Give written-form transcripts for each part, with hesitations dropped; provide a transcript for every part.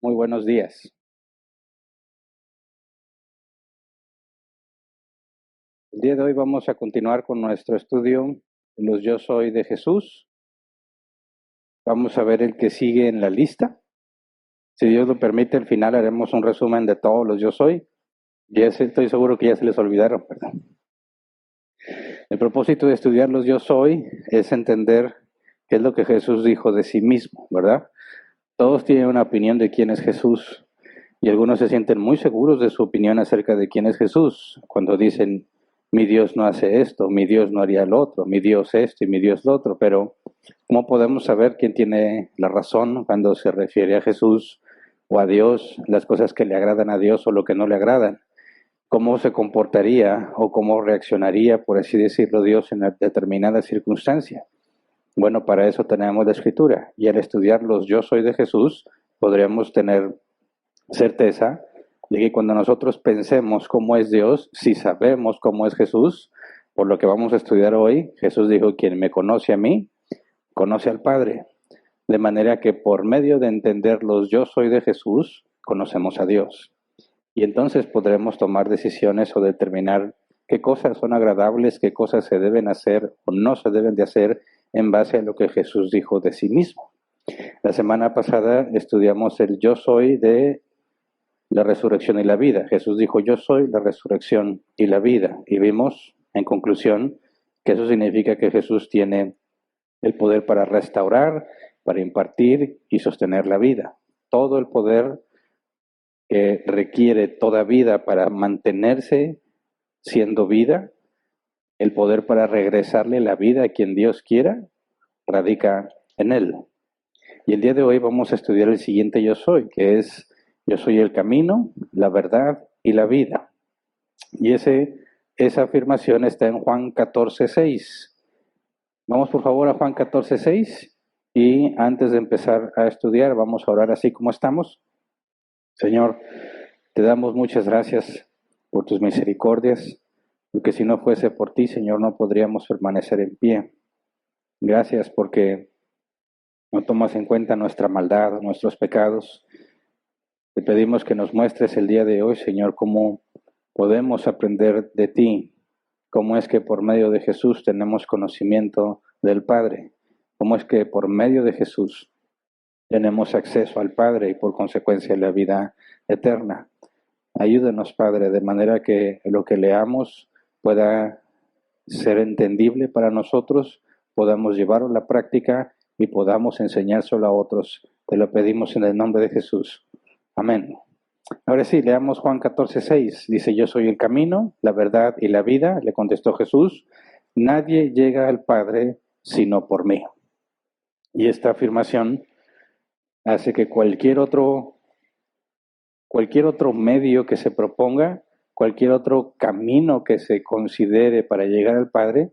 Muy buenos días. El día de hoy vamos a continuar con nuestro estudio de los Yo Soy de Jesús. Vamos a ver el que sigue en la lista. Si Dios lo permite, al final haremos un resumen de todos los Yo Soy. Estoy seguro que ya se les olvidaron, ¿verdad? El propósito de estudiar los Yo Soy es entender qué es lo que Jesús dijo de sí mismo, ¿verdad? Todos tienen una opinión de quién es Jesús y algunos se sienten muy seguros de su opinión acerca de quién es Jesús cuando dicen, mi Dios no hace esto, mi Dios no haría lo otro, mi Dios esto y mi Dios lo otro, pero ¿cómo podemos saber quién tiene la razón cuando se refiere a Jesús o a Dios, las cosas que le agradan a Dios o lo que no le agradan? ¿Cómo se comportaría o cómo reaccionaría, por así decirlo, Dios en determinada circunstancia? Bueno, para eso tenemos la Escritura y al estudiar los Yo Soy de Jesús podríamos tener certeza de que cuando nosotros pensemos cómo es Dios, si sabemos cómo es Jesús, por lo que vamos a estudiar hoy, Jesús dijo, quien me conoce a mí, conoce al Padre. De manera que por medio de entender los Yo Soy de Jesús, conocemos a Dios. Y entonces podremos tomar decisiones o determinar qué cosas son agradables, qué cosas se deben hacer o no se deben de hacer en base a lo que Jesús dijo de sí mismo. La semana pasada estudiamos el Yo Soy de la resurrección y la vida. Jesús dijo, yo soy la resurrección y la vida. Y vimos, en conclusión, que eso significa que Jesús tiene el poder para restaurar, para impartir y sostener la vida. Todo el poder que requiere toda vida para mantenerse siendo vida, el poder para regresarle la vida a quien Dios quiera, radica en Él. Y el día de hoy vamos a estudiar el siguiente yo soy, que es yo soy el camino, la verdad y la vida. Y esa afirmación está en Juan 14:6. Vamos por favor a Juan 14:6 y antes de empezar a estudiar vamos a orar así como estamos. Señor, te damos muchas gracias por tus misericordias, porque si no fuese por ti, Señor, no podríamos permanecer en pie. Gracias porque no tomas en cuenta nuestra maldad, nuestros pecados. Te pedimos que nos muestres el día de hoy, Señor, cómo podemos aprender de ti, cómo es que por medio de Jesús tenemos conocimiento del Padre, cómo es que por medio de Jesús tenemos acceso al Padre y por consecuencia la vida eterna. Ayúdanos, Padre, de manera que lo que leamos pueda ser entendible para nosotros, podamos llevarlo a la práctica y podamos enseñárselo a otros. Te lo pedimos en el nombre de Jesús. Amén. Ahora sí, leamos Juan 14:6. Dice, yo soy el camino, la verdad y la vida. Le contestó Jesús, nadie llega al Padre sino por mí. Y esta afirmación hace que cualquier otro medio que se proponga, cualquier otro camino que se considere para llegar al Padre,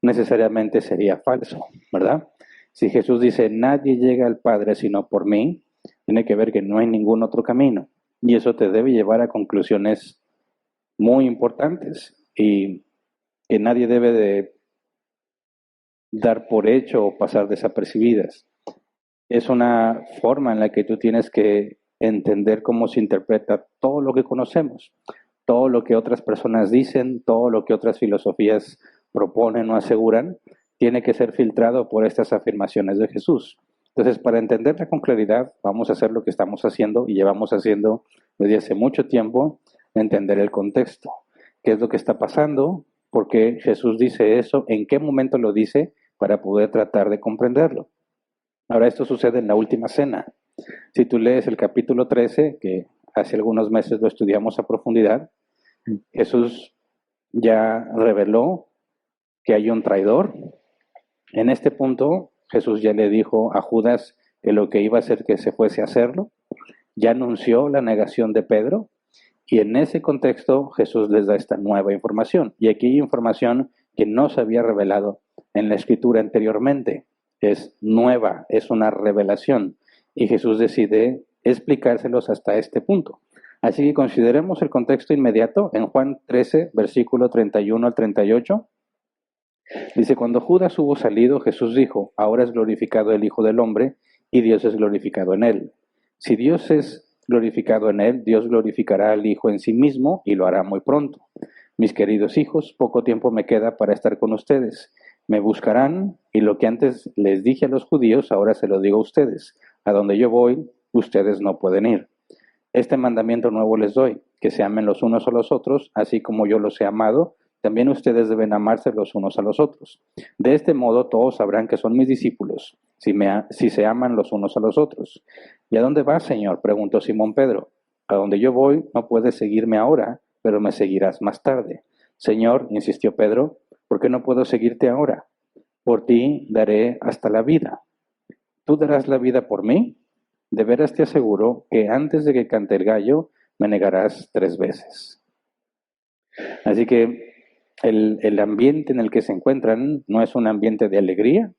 necesariamente sería falso, ¿verdad? Si Jesús dice, nadie llega al Padre sino por mí, tiene que ver que no hay ningún otro camino. Y eso te debe llevar a conclusiones muy importantes y que nadie debe de dar por hecho o pasar desapercibidas. Es una forma en la que tú tienes que entender cómo se interpreta todo lo que conocemos, todo lo que otras personas dicen, todo lo que otras filosofías proponen o aseguran, tiene que ser filtrado por estas afirmaciones de Jesús. Entonces, para entenderla con claridad, vamos a hacer lo que estamos haciendo y llevamos haciendo desde hace mucho tiempo, entender el contexto. ¿Qué es lo que está pasando? ¿Por qué Jesús dice eso? ¿En qué momento lo dice? Para poder tratar de comprenderlo. Ahora, esto sucede en la última cena. Si tú lees el capítulo 13, que hace algunos meses lo estudiamos a profundidad, Jesús ya reveló que hay un traidor. En este punto, Jesús ya le dijo a Judas que lo que iba a hacer que se fuese a hacerlo. Ya anunció la negación de Pedro. Y en ese contexto, Jesús les da esta nueva información. Y aquí hay información que no se había revelado en la escritura anteriormente. Es nueva, es una revelación. Y Jesús decide explicárselos hasta este punto. Así que consideremos el contexto inmediato en Juan 13, versículo 31 al 38. Dice, cuando Judas hubo salido, Jesús dijo, ahora es glorificado el Hijo del Hombre y Dios es glorificado en él. Si Dios es glorificado en él, Dios glorificará al Hijo en sí mismo y lo hará muy pronto. Mis queridos hijos, poco tiempo me queda para estar con ustedes. Me buscarán y lo que antes les dije a los judíos, ahora se lo digo a ustedes. A donde yo voy, ustedes no pueden ir. Este mandamiento nuevo les doy, que se amen los unos a los otros, así como yo los he amado, también ustedes deben amarse los unos a los otros. De este modo todos sabrán que son mis discípulos, si se aman los unos a los otros. ¿Y a dónde vas, Señor?, preguntó Simón Pedro. A donde yo voy no puedes seguirme ahora, pero me seguirás más tarde. Señor, insistió Pedro, ¿por qué no puedo seguirte ahora? Por ti daré hasta la vida. ¿Tú darás la vida por mí? De veras te aseguro que antes de que cante el gallo, me negarás 3 veces. Así que el ambiente en el que se encuentran no es un ambiente de alegría,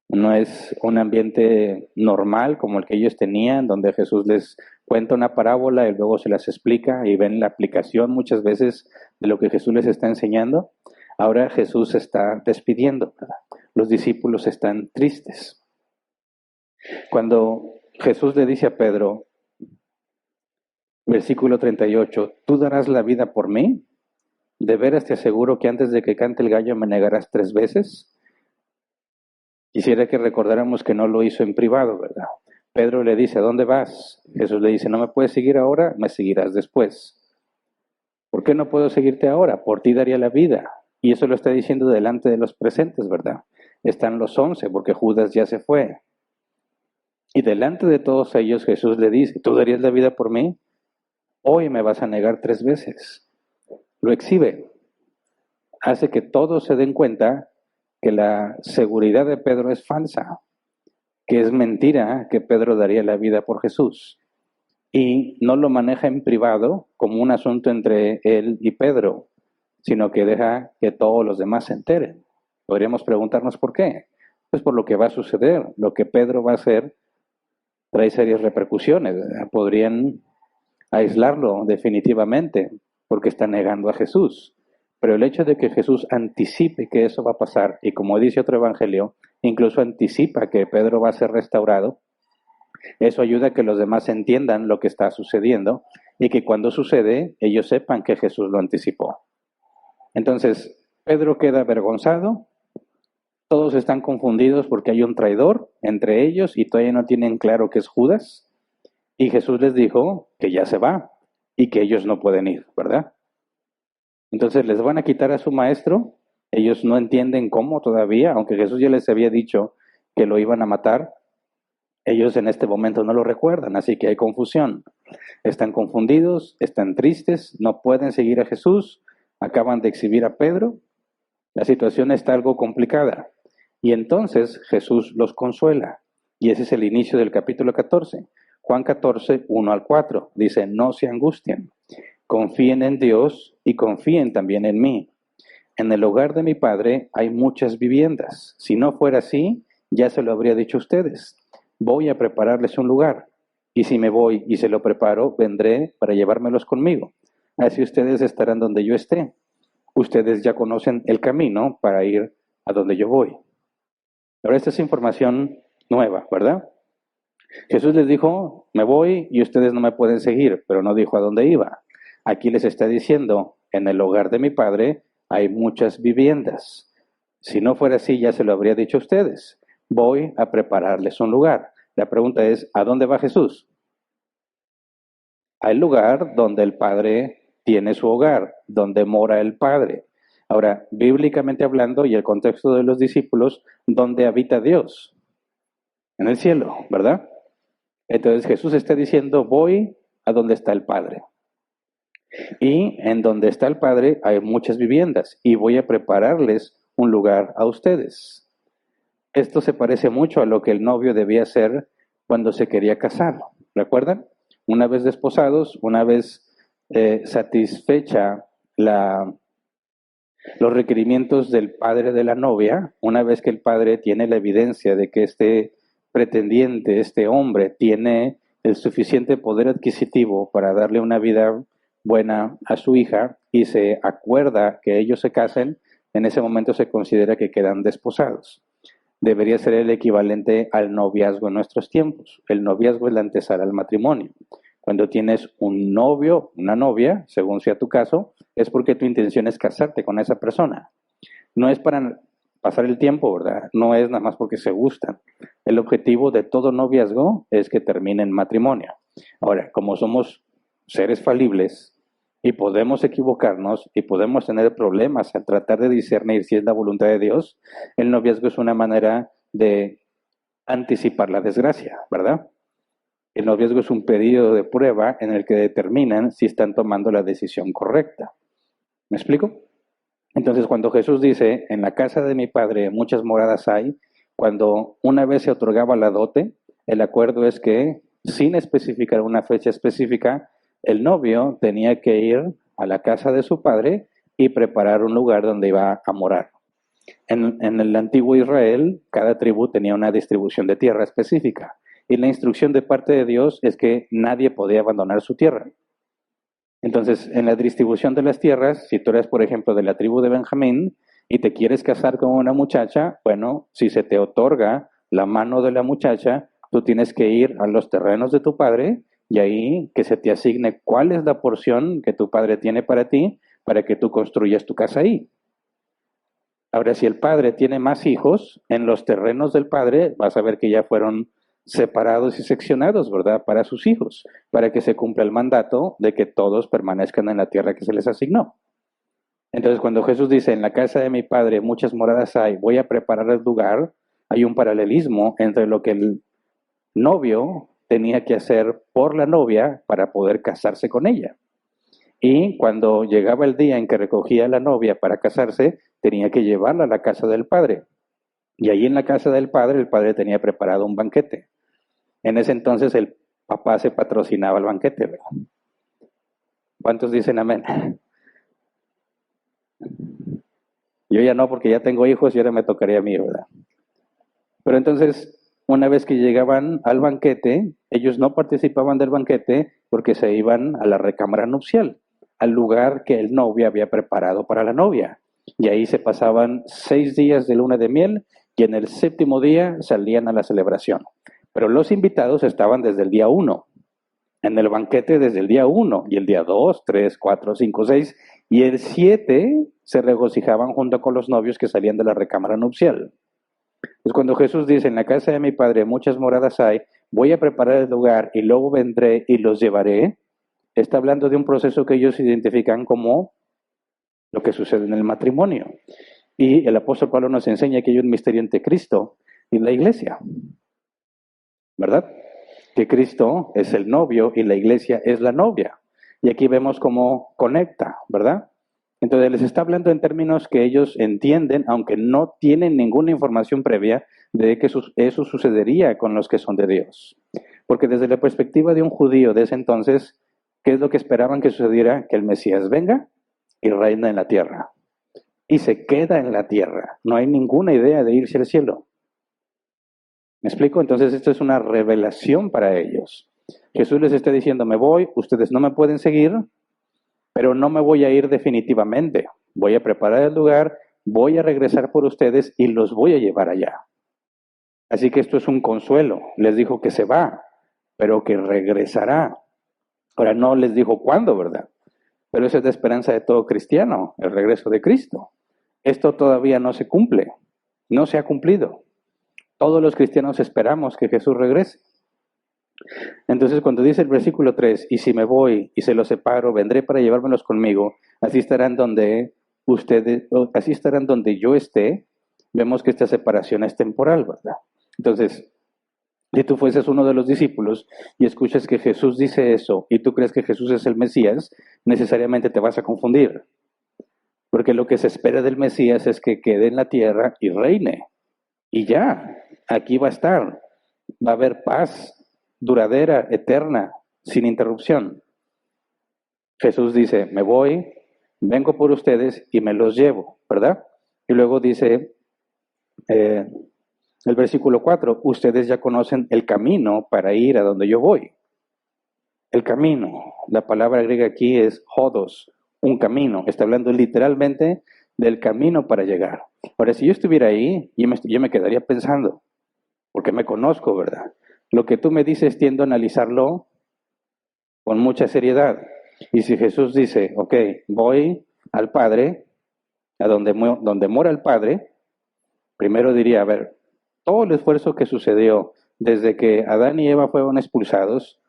no es un ambiente normal como el que ellos tenían, donde Jesús les cuenta una parábola y luego se las explica y ven la aplicación muchas veces de lo que Jesús les está enseñando. Ahora Jesús se está despidiendo, ¿verdad? Los discípulos están tristes. Cuando Jesús le dice a Pedro, versículo 38, ¿tú darás la vida por mí? ¿De veras te aseguro que antes de que cante el gallo me negarás 3 veces? Quisiera que recordáramos que no lo hizo en privado, ¿verdad? Pedro le dice, ¿a dónde vas? Jesús le dice, no me puedes seguir ahora, me seguirás después. ¿Por qué no puedo seguirte ahora? Por ti daría la vida. Y eso lo está diciendo delante de los presentes, ¿verdad? Están los 11, porque Judas ya se fue. Y delante de todos ellos Jesús le dice, ¿tú darías la vida por mí? Hoy me vas a negar 3 veces. Lo exhibe. Hace que todos se den cuenta que la seguridad de Pedro es falsa, que es mentira que Pedro daría la vida por Jesús. Y no lo maneja en privado como un asunto entre él y Pedro, sino que deja que todos los demás se enteren. Podríamos preguntarnos por qué. Pues por lo que va a suceder. Lo que Pedro va a hacer trae serias repercusiones. Podrían aislarlo definitivamente porque está negando a Jesús. Pero el hecho de que Jesús anticipe que eso va a pasar, y como dice otro evangelio, incluso anticipa que Pedro va a ser restaurado, eso ayuda a que los demás entiendan lo que está sucediendo y que cuando sucede ellos sepan que Jesús lo anticipó. Entonces, Pedro queda avergonzado, todos están confundidos porque hay un traidor entre ellos y todavía no tienen claro que es Judas, y Jesús les dijo que ya se va y que ellos no pueden ir, ¿verdad? Entonces les van a quitar a su maestro, ellos no entienden cómo todavía, aunque Jesús ya les había dicho que lo iban a matar, ellos en este momento no lo recuerdan, así que hay confusión. Están confundidos, están tristes, no pueden seguir a Jesús, acaban de exhibir a Pedro, la situación está algo complicada. Y entonces Jesús los consuela, y ese es el inicio del capítulo 14. Juan 14, 1 al 4, dice, no se angustien, confíen en Dios y confíen también en mí. En el hogar de mi Padre hay muchas viviendas. Si no fuera así, ya se lo habría dicho a ustedes. Voy a prepararles un lugar. Y si me voy y se lo preparo, vendré para llevármelos conmigo. Así ustedes estarán donde yo esté. Ustedes ya conocen el camino para ir a donde yo voy. Ahora esta es información nueva, ¿verdad? Jesús les dijo, me voy y ustedes no me pueden seguir, pero no dijo a dónde iba. Aquí les está diciendo, en el hogar de mi Padre hay muchas viviendas. Si no fuera así, ya se lo habría dicho a ustedes. Voy a prepararles un lugar. La pregunta es, ¿a dónde va Jesús? Al lugar donde el Padre tiene su hogar, donde mora el Padre. Ahora, bíblicamente hablando, y el contexto de los discípulos, ¿dónde habita Dios? En el cielo, ¿verdad? Entonces Jesús está diciendo, voy a donde está el Padre. Y en donde está el Padre hay muchas viviendas y voy a prepararles un lugar a ustedes. Esto se parece mucho a lo que el novio debía hacer cuando se quería casar. ¿Recuerdan? Una vez desposados, una vez satisfecha los requerimientos del padre de la novia, una vez que el padre tiene la evidencia de que este pretendiente, este hombre, tiene el suficiente poder adquisitivo para darle una vida buena a su hija y se acuerda que ellos se casen, en ese momento se considera que quedan desposados. debería ser el equivalente al noviazgo en nuestros tiempos. El noviazgo es la antesala al matrimonio. Cuando tienes un novio, una novia, según sea tu caso, es porque tu intención es casarte con esa persona. No es para pasar el tiempo, ¿verdad? No es nada más porque se gustan. El objetivo de todo noviazgo es que termine en matrimonio. Ahora, como somos seres falibles y podemos equivocarnos y podemos tener problemas al tratar de discernir si es la voluntad de Dios, el noviazgo es una manera de anticipar la desgracia, ¿verdad? El noviazgo es un periodo de prueba en el que determinan si están tomando la decisión correcta. ¿Me explico? Entonces, cuando Jesús dice, en la casa de mi padre muchas moradas hay, cuando una vez se otorgaba la dote, el acuerdo es que, sin especificar una fecha específica, el novio tenía que ir a la casa de su padre y preparar un lugar donde iba a morar. En el antiguo Israel, cada tribu tenía una distribución de tierra específica, y la instrucción de parte de Dios es que nadie podía abandonar su tierra. Entonces, en la distribución de las tierras, si tú eres, por ejemplo, de la tribu de Benjamín y te quieres casar con una muchacha, bueno, si se te otorga la mano de la muchacha, tú tienes que ir a los terrenos de tu padre y ahí que se te asigne cuál es la porción que tu padre tiene para ti, para que tú construyas tu casa ahí. Ahora, si el padre tiene más hijos, en los terrenos del padre vas a ver que ya fueron separados y seccionados, ¿verdad? Para sus hijos, para que se cumpla el mandato de que todos permanezcan en la tierra que se les asignó. Entonces, cuando Jesús dice, en la casa de mi padre muchas moradas hay, voy a preparar el lugar, hay un paralelismo entre lo que el novio tenía que hacer por la novia para poder casarse con ella. Y cuando llegaba el día en que recogía a la novia para casarse, tenía que llevarla a la casa del padre. Y ahí en la casa del padre, el padre tenía preparado un banquete. En ese entonces el papá se patrocinaba el banquete, ¿verdad? ¿Cuántos dicen amén? Yo ya no, porque ya tengo hijos y ahora me tocaría a mí, ¿verdad? Pero entonces, una vez que llegaban al banquete, ellos no participaban del banquete porque se iban a la recámara nupcial, al lugar que el novio había preparado para la novia. Y ahí se pasaban 6 días de luna de miel y en el 7º día salían a la celebración. Pero los invitados estaban desde el día 1, en el banquete desde el día 1, y el día 2, 3, 4, 5, 6, y el 7 se regocijaban junto con los novios que salían de la recámara nupcial. Pues cuando Jesús dice, en la casa de mi padre muchas moradas hay, voy a preparar el lugar y luego vendré y los llevaré, está hablando de un proceso que ellos identifican como lo que sucede en el matrimonio. Y el apóstol Pablo nos enseña que hay un misterio entre Cristo y la iglesia, ¿verdad? Que Cristo es el novio y la iglesia es la novia. Y aquí vemos cómo conecta, ¿verdad? Entonces les está hablando en términos que ellos entienden, aunque no tienen ninguna información previa de que eso sucedería con los que son de Dios. Porque desde la perspectiva de un judío de ese entonces, ¿qué es lo que esperaban que sucediera? Que el Mesías venga y reina en la tierra. Y se queda en la tierra. No hay ninguna idea de irse al cielo. ¿Me explico? Entonces esto es una revelación para ellos. Jesús les está diciendo, me voy, ustedes no me pueden seguir, pero no me voy a ir definitivamente. Voy a preparar el lugar, voy a regresar por ustedes y los voy a llevar allá. Así que esto es un consuelo. Les dijo que se va, pero que regresará. Ahora no les dijo cuándo, ¿verdad? Pero esa es la esperanza de todo cristiano, el regreso de Cristo. Esto todavía no se cumple, no se ha cumplido. Todos los cristianos esperamos que Jesús regrese. Entonces cuando dice el versículo 3, y si me voy y se los separo, vendré para llevármelos conmigo, así estarán donde yo esté, vemos que esta separación es temporal, ¿verdad? Entonces, si tú fueses uno de los discípulos y escuchas que Jesús dice eso y tú crees que Jesús es el Mesías, necesariamente te vas a confundir. Porque lo que se espera del Mesías es que quede en la tierra y reine. Y ya, aquí va a estar. Va a haber paz duradera, eterna, sin interrupción. Jesús dice, me voy, vengo por ustedes y me los llevo, ¿verdad? Y luego dice el versículo 4, ustedes ya conocen el camino para ir a donde yo voy. El camino, la palabra griega aquí es hodos, un camino. Está hablando literalmente del camino para llegar. Ahora, si yo estuviera ahí, yo me quedaría pensando, porque me conozco, ¿verdad? Lo que tú me dices tiendo a analizarlo con mucha seriedad. Y si Jesús dice, ok, voy al Padre, a donde mora el Padre, primero diría, a ver, todo el esfuerzo que sucedió desde que Adán y Eva fueron expulsados,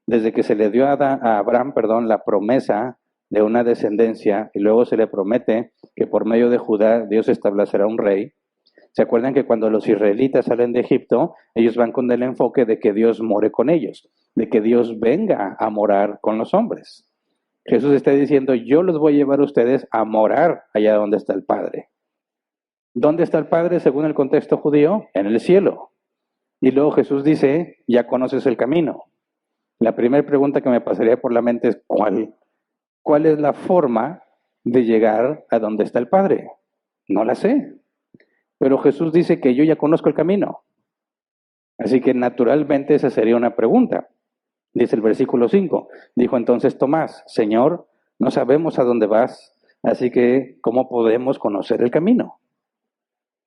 desde que se le dio a Abraham, la promesa de una descendencia, y luego se le promete que por medio de Judá Dios establecerá un rey. ¿Se acuerdan que cuando los israelitas salen de Egipto, ellos van con el enfoque de que Dios more con ellos, de que Dios venga a morar con los hombres? Jesús está diciendo, yo los voy a llevar a ustedes a morar allá donde está el Padre. ¿Dónde está el Padre según el contexto judío? En el cielo. Y luego Jesús dice, ya conoces el camino. La primera pregunta que me pasaría por la mente es, ¿cuál es la forma de llegar a donde está el Padre? No la sé. Pero Jesús dice que yo ya conozco el camino. Así que naturalmente esa sería una pregunta. Dice el versículo 5. Dijo entonces Tomás, Señor, no sabemos a dónde vas, así que ¿cómo podemos conocer el camino?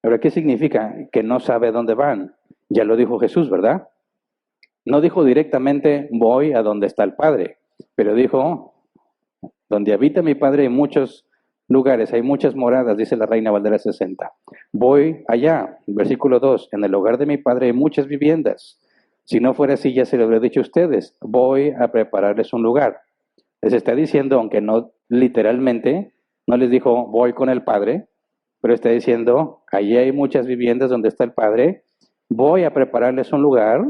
Ahora, ¿qué significa que no sabe a dónde van? Ya lo dijo Jesús, ¿verdad? No dijo directamente, voy a donde está el Padre, pero dijo, donde habita mi Padre hay muchos lugares, hay muchas moradas, dice la Reina Valera 60. Voy allá, versículo 2, en el hogar de mi Padre hay muchas viviendas. Si no fuera así, ya se lo habría dicho a ustedes, voy a prepararles un lugar. Les está diciendo, aunque no literalmente, no les dijo, voy con el Padre, pero está diciendo, allí hay muchas viviendas donde está el Padre, voy a prepararles un lugar.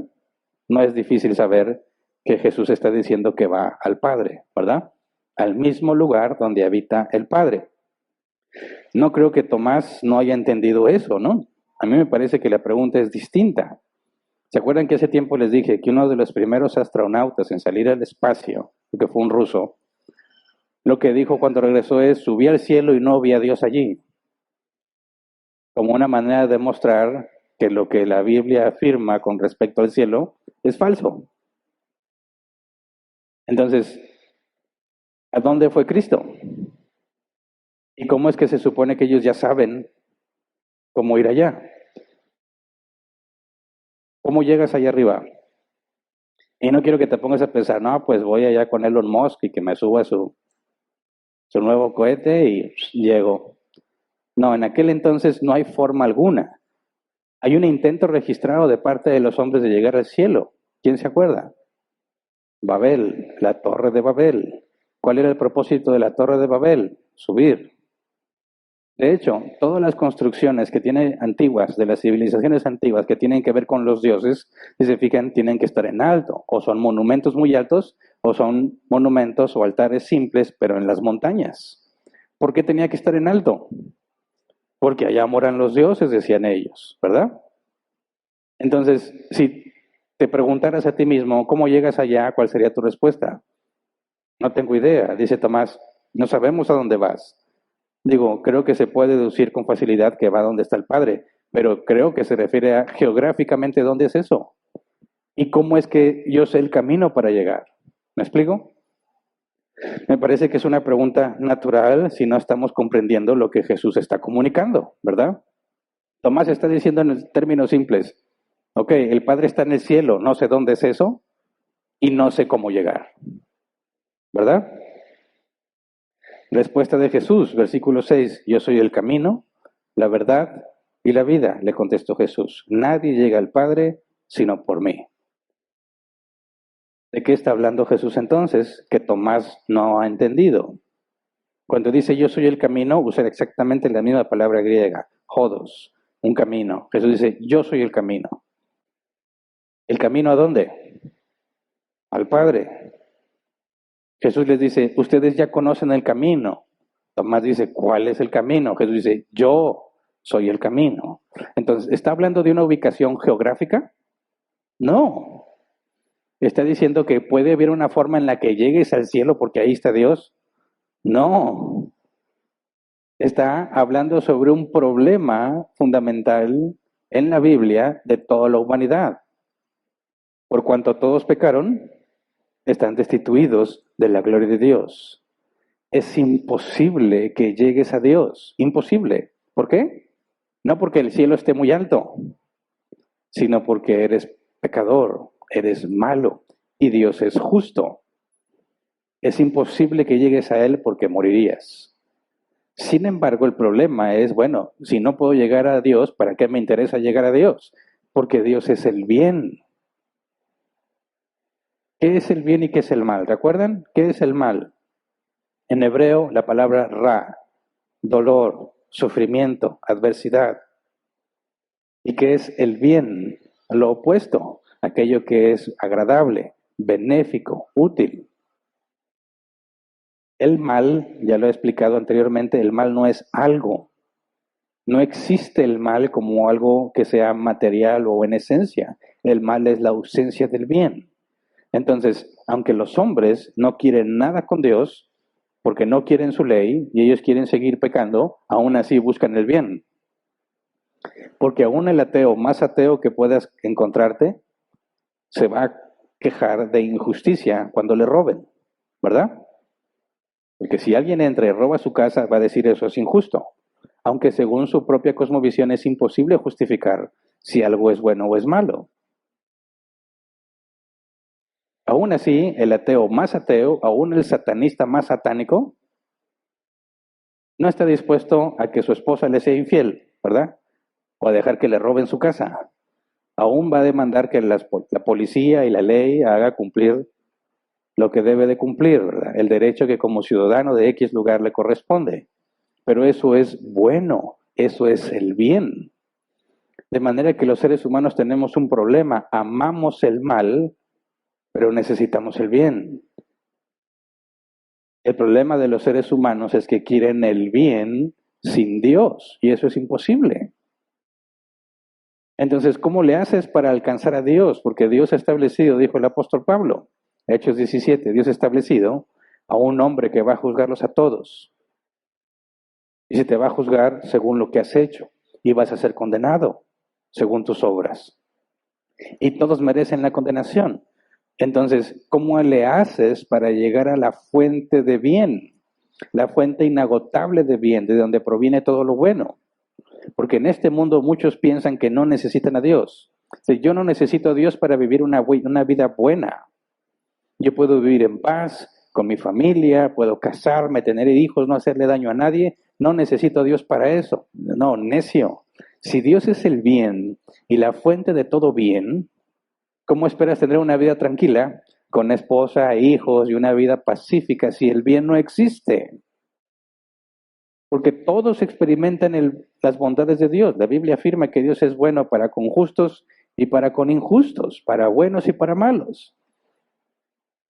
No es difícil saber que Jesús está diciendo que va al Padre, ¿verdad? Al mismo lugar donde habita el Padre. No creo que Tomás no haya entendido eso, ¿no? A mí me parece que la pregunta es distinta. ¿Se acuerdan que hace tiempo les dije que uno de los primeros astronautas en salir al espacio, que fue un ruso, lo que dijo cuando regresó es, subí al cielo y no vi a Dios allí? Como una manera de demostrar que lo que la Biblia afirma con respecto al cielo es falso. Entonces, ¿a dónde fue Cristo? ¿Y cómo es que se supone que ellos ya saben cómo ir allá? ¿Cómo llegas allá arriba? Y no quiero que te pongas a pensar, no, pues voy allá con Elon Musk y que me suba su nuevo cohete y llego. No, en aquel entonces no hay forma alguna. Hay un intento registrado de parte de los hombres de llegar al cielo. ¿Quién se acuerda? Babel, la torre de Babel. ¿Cuál era el propósito de la torre de Babel? Subir. De hecho, todas las construcciones que tienen antiguas, de las civilizaciones antiguas que tienen que ver con los dioses, si se fijan, tienen que estar en alto. O son monumentos muy altos, o son monumentos o altares simples, pero en las montañas. ¿Por qué tenía que estar en alto? Porque allá moran los dioses, decían ellos, ¿verdad? Entonces, si te preguntaras a ti mismo, ¿cómo llegas allá? ¿Cuál sería tu respuesta? No tengo idea, dice Tomás, no sabemos a dónde vas. Digo, creo que se puede deducir con facilidad que va donde está el Padre, pero creo que se refiere a geográficamente dónde es eso. ¿Y cómo es que yo sé el camino para llegar? ¿Me explico? Me parece que es una pregunta natural si no estamos comprendiendo lo que Jesús está comunicando, ¿verdad? Tomás está diciendo en términos simples, ok, el Padre está en el cielo, no sé dónde es eso y no sé cómo llegar, ¿verdad? Respuesta de Jesús, versículo 6, yo soy el camino, la verdad y la vida, le contestó Jesús. Nadie llega al Padre sino por mí. ¿De qué está hablando Jesús entonces? Que Tomás no ha entendido. Cuando dice yo soy el camino, usa exactamente la misma palabra griega, hodos, un camino. Jesús dice yo soy el camino. ¿El camino a dónde? Al Padre. Jesús les dice, ustedes ya conocen el camino. Tomás dice, ¿cuál es el camino? Jesús dice, yo soy el camino. Entonces, ¿está hablando de una ubicación geográfica? No. ¿Está diciendo que puede haber una forma en la que llegues al cielo porque ahí está Dios? No. Está hablando sobre un problema fundamental en la Biblia de toda la humanidad. Por cuanto todos pecaron, están destituidos de la gloria de Dios. es imposible que llegues a Dios. Imposible. ¿Por qué? No porque el cielo esté muy alto, sino porque eres pecador, eres malo y Dios es justo. Es imposible que llegues a Él porque morirías. Sin embargo, el problema es, bueno, si no puedo llegar a Dios, ¿para qué me interesa llegar a Dios? Porque Dios es el bien. ¿Qué es el bien y qué es el mal? ¿Recuerdan? ¿Qué es el mal? En hebreo, la palabra ra, dolor, sufrimiento, adversidad. ¿Y qué es el bien? Lo opuesto, aquello que es agradable, benéfico, útil. El mal, ya lo he explicado anteriormente, el mal no es algo. No existe el mal como algo que sea material o en esencia. El mal es la ausencia del bien. Entonces, aunque los hombres no quieren nada con Dios, porque no quieren su ley y ellos quieren seguir pecando, aún así buscan el bien. Porque aún el ateo más ateo que puedas encontrarte se va a quejar de injusticia cuando le roben, ¿verdad? Porque si alguien entra y roba su casa, va a decir eso es injusto. Aunque según su propia cosmovisión es imposible justificar si algo es bueno o es malo. Aún así, el ateo, aún el satanista más satánico, no está dispuesto a que su esposa le sea infiel, ¿verdad? O a dejar que le roben su casa. Aún va a demandar que la policía y la ley haga cumplir lo que debe de cumplir, ¿verdad? El derecho que como ciudadano de X lugar le corresponde. Pero eso es bueno, eso es el bien. De manera que los seres humanos tenemos un problema, amamos el mal, pero necesitamos el bien. El problema de los seres humanos es que quieren el bien sin Dios, y eso es imposible. Entonces, ¿cómo le haces para alcanzar a Dios? Porque Dios ha establecido, dijo el apóstol Pablo, Hechos 17, Dios ha establecido a un hombre que va a juzgarlos a todos. Y se te va a juzgar según lo que has hecho, y vas a ser condenado según tus obras. Y todos merecen la condenación. Entonces, ¿cómo le haces para llegar a la fuente de bien? La fuente inagotable de bien, de donde proviene todo lo bueno. Porque en este mundo muchos piensan que no necesitan a Dios. Yo no necesito a Dios para vivir una vida buena. Yo puedo vivir en paz con mi familia, puedo casarme, tener hijos, no hacerle daño a nadie. No necesito a Dios para eso. No, necio. Si Dios es el bien y la fuente de todo bien, ¿cómo esperas tener una vida tranquila con esposa, hijos y una vida pacífica si el bien no existe? Porque todos experimentan las bondades de Dios. La Biblia afirma que Dios es bueno para con justos y para con injustos, para buenos y para malos.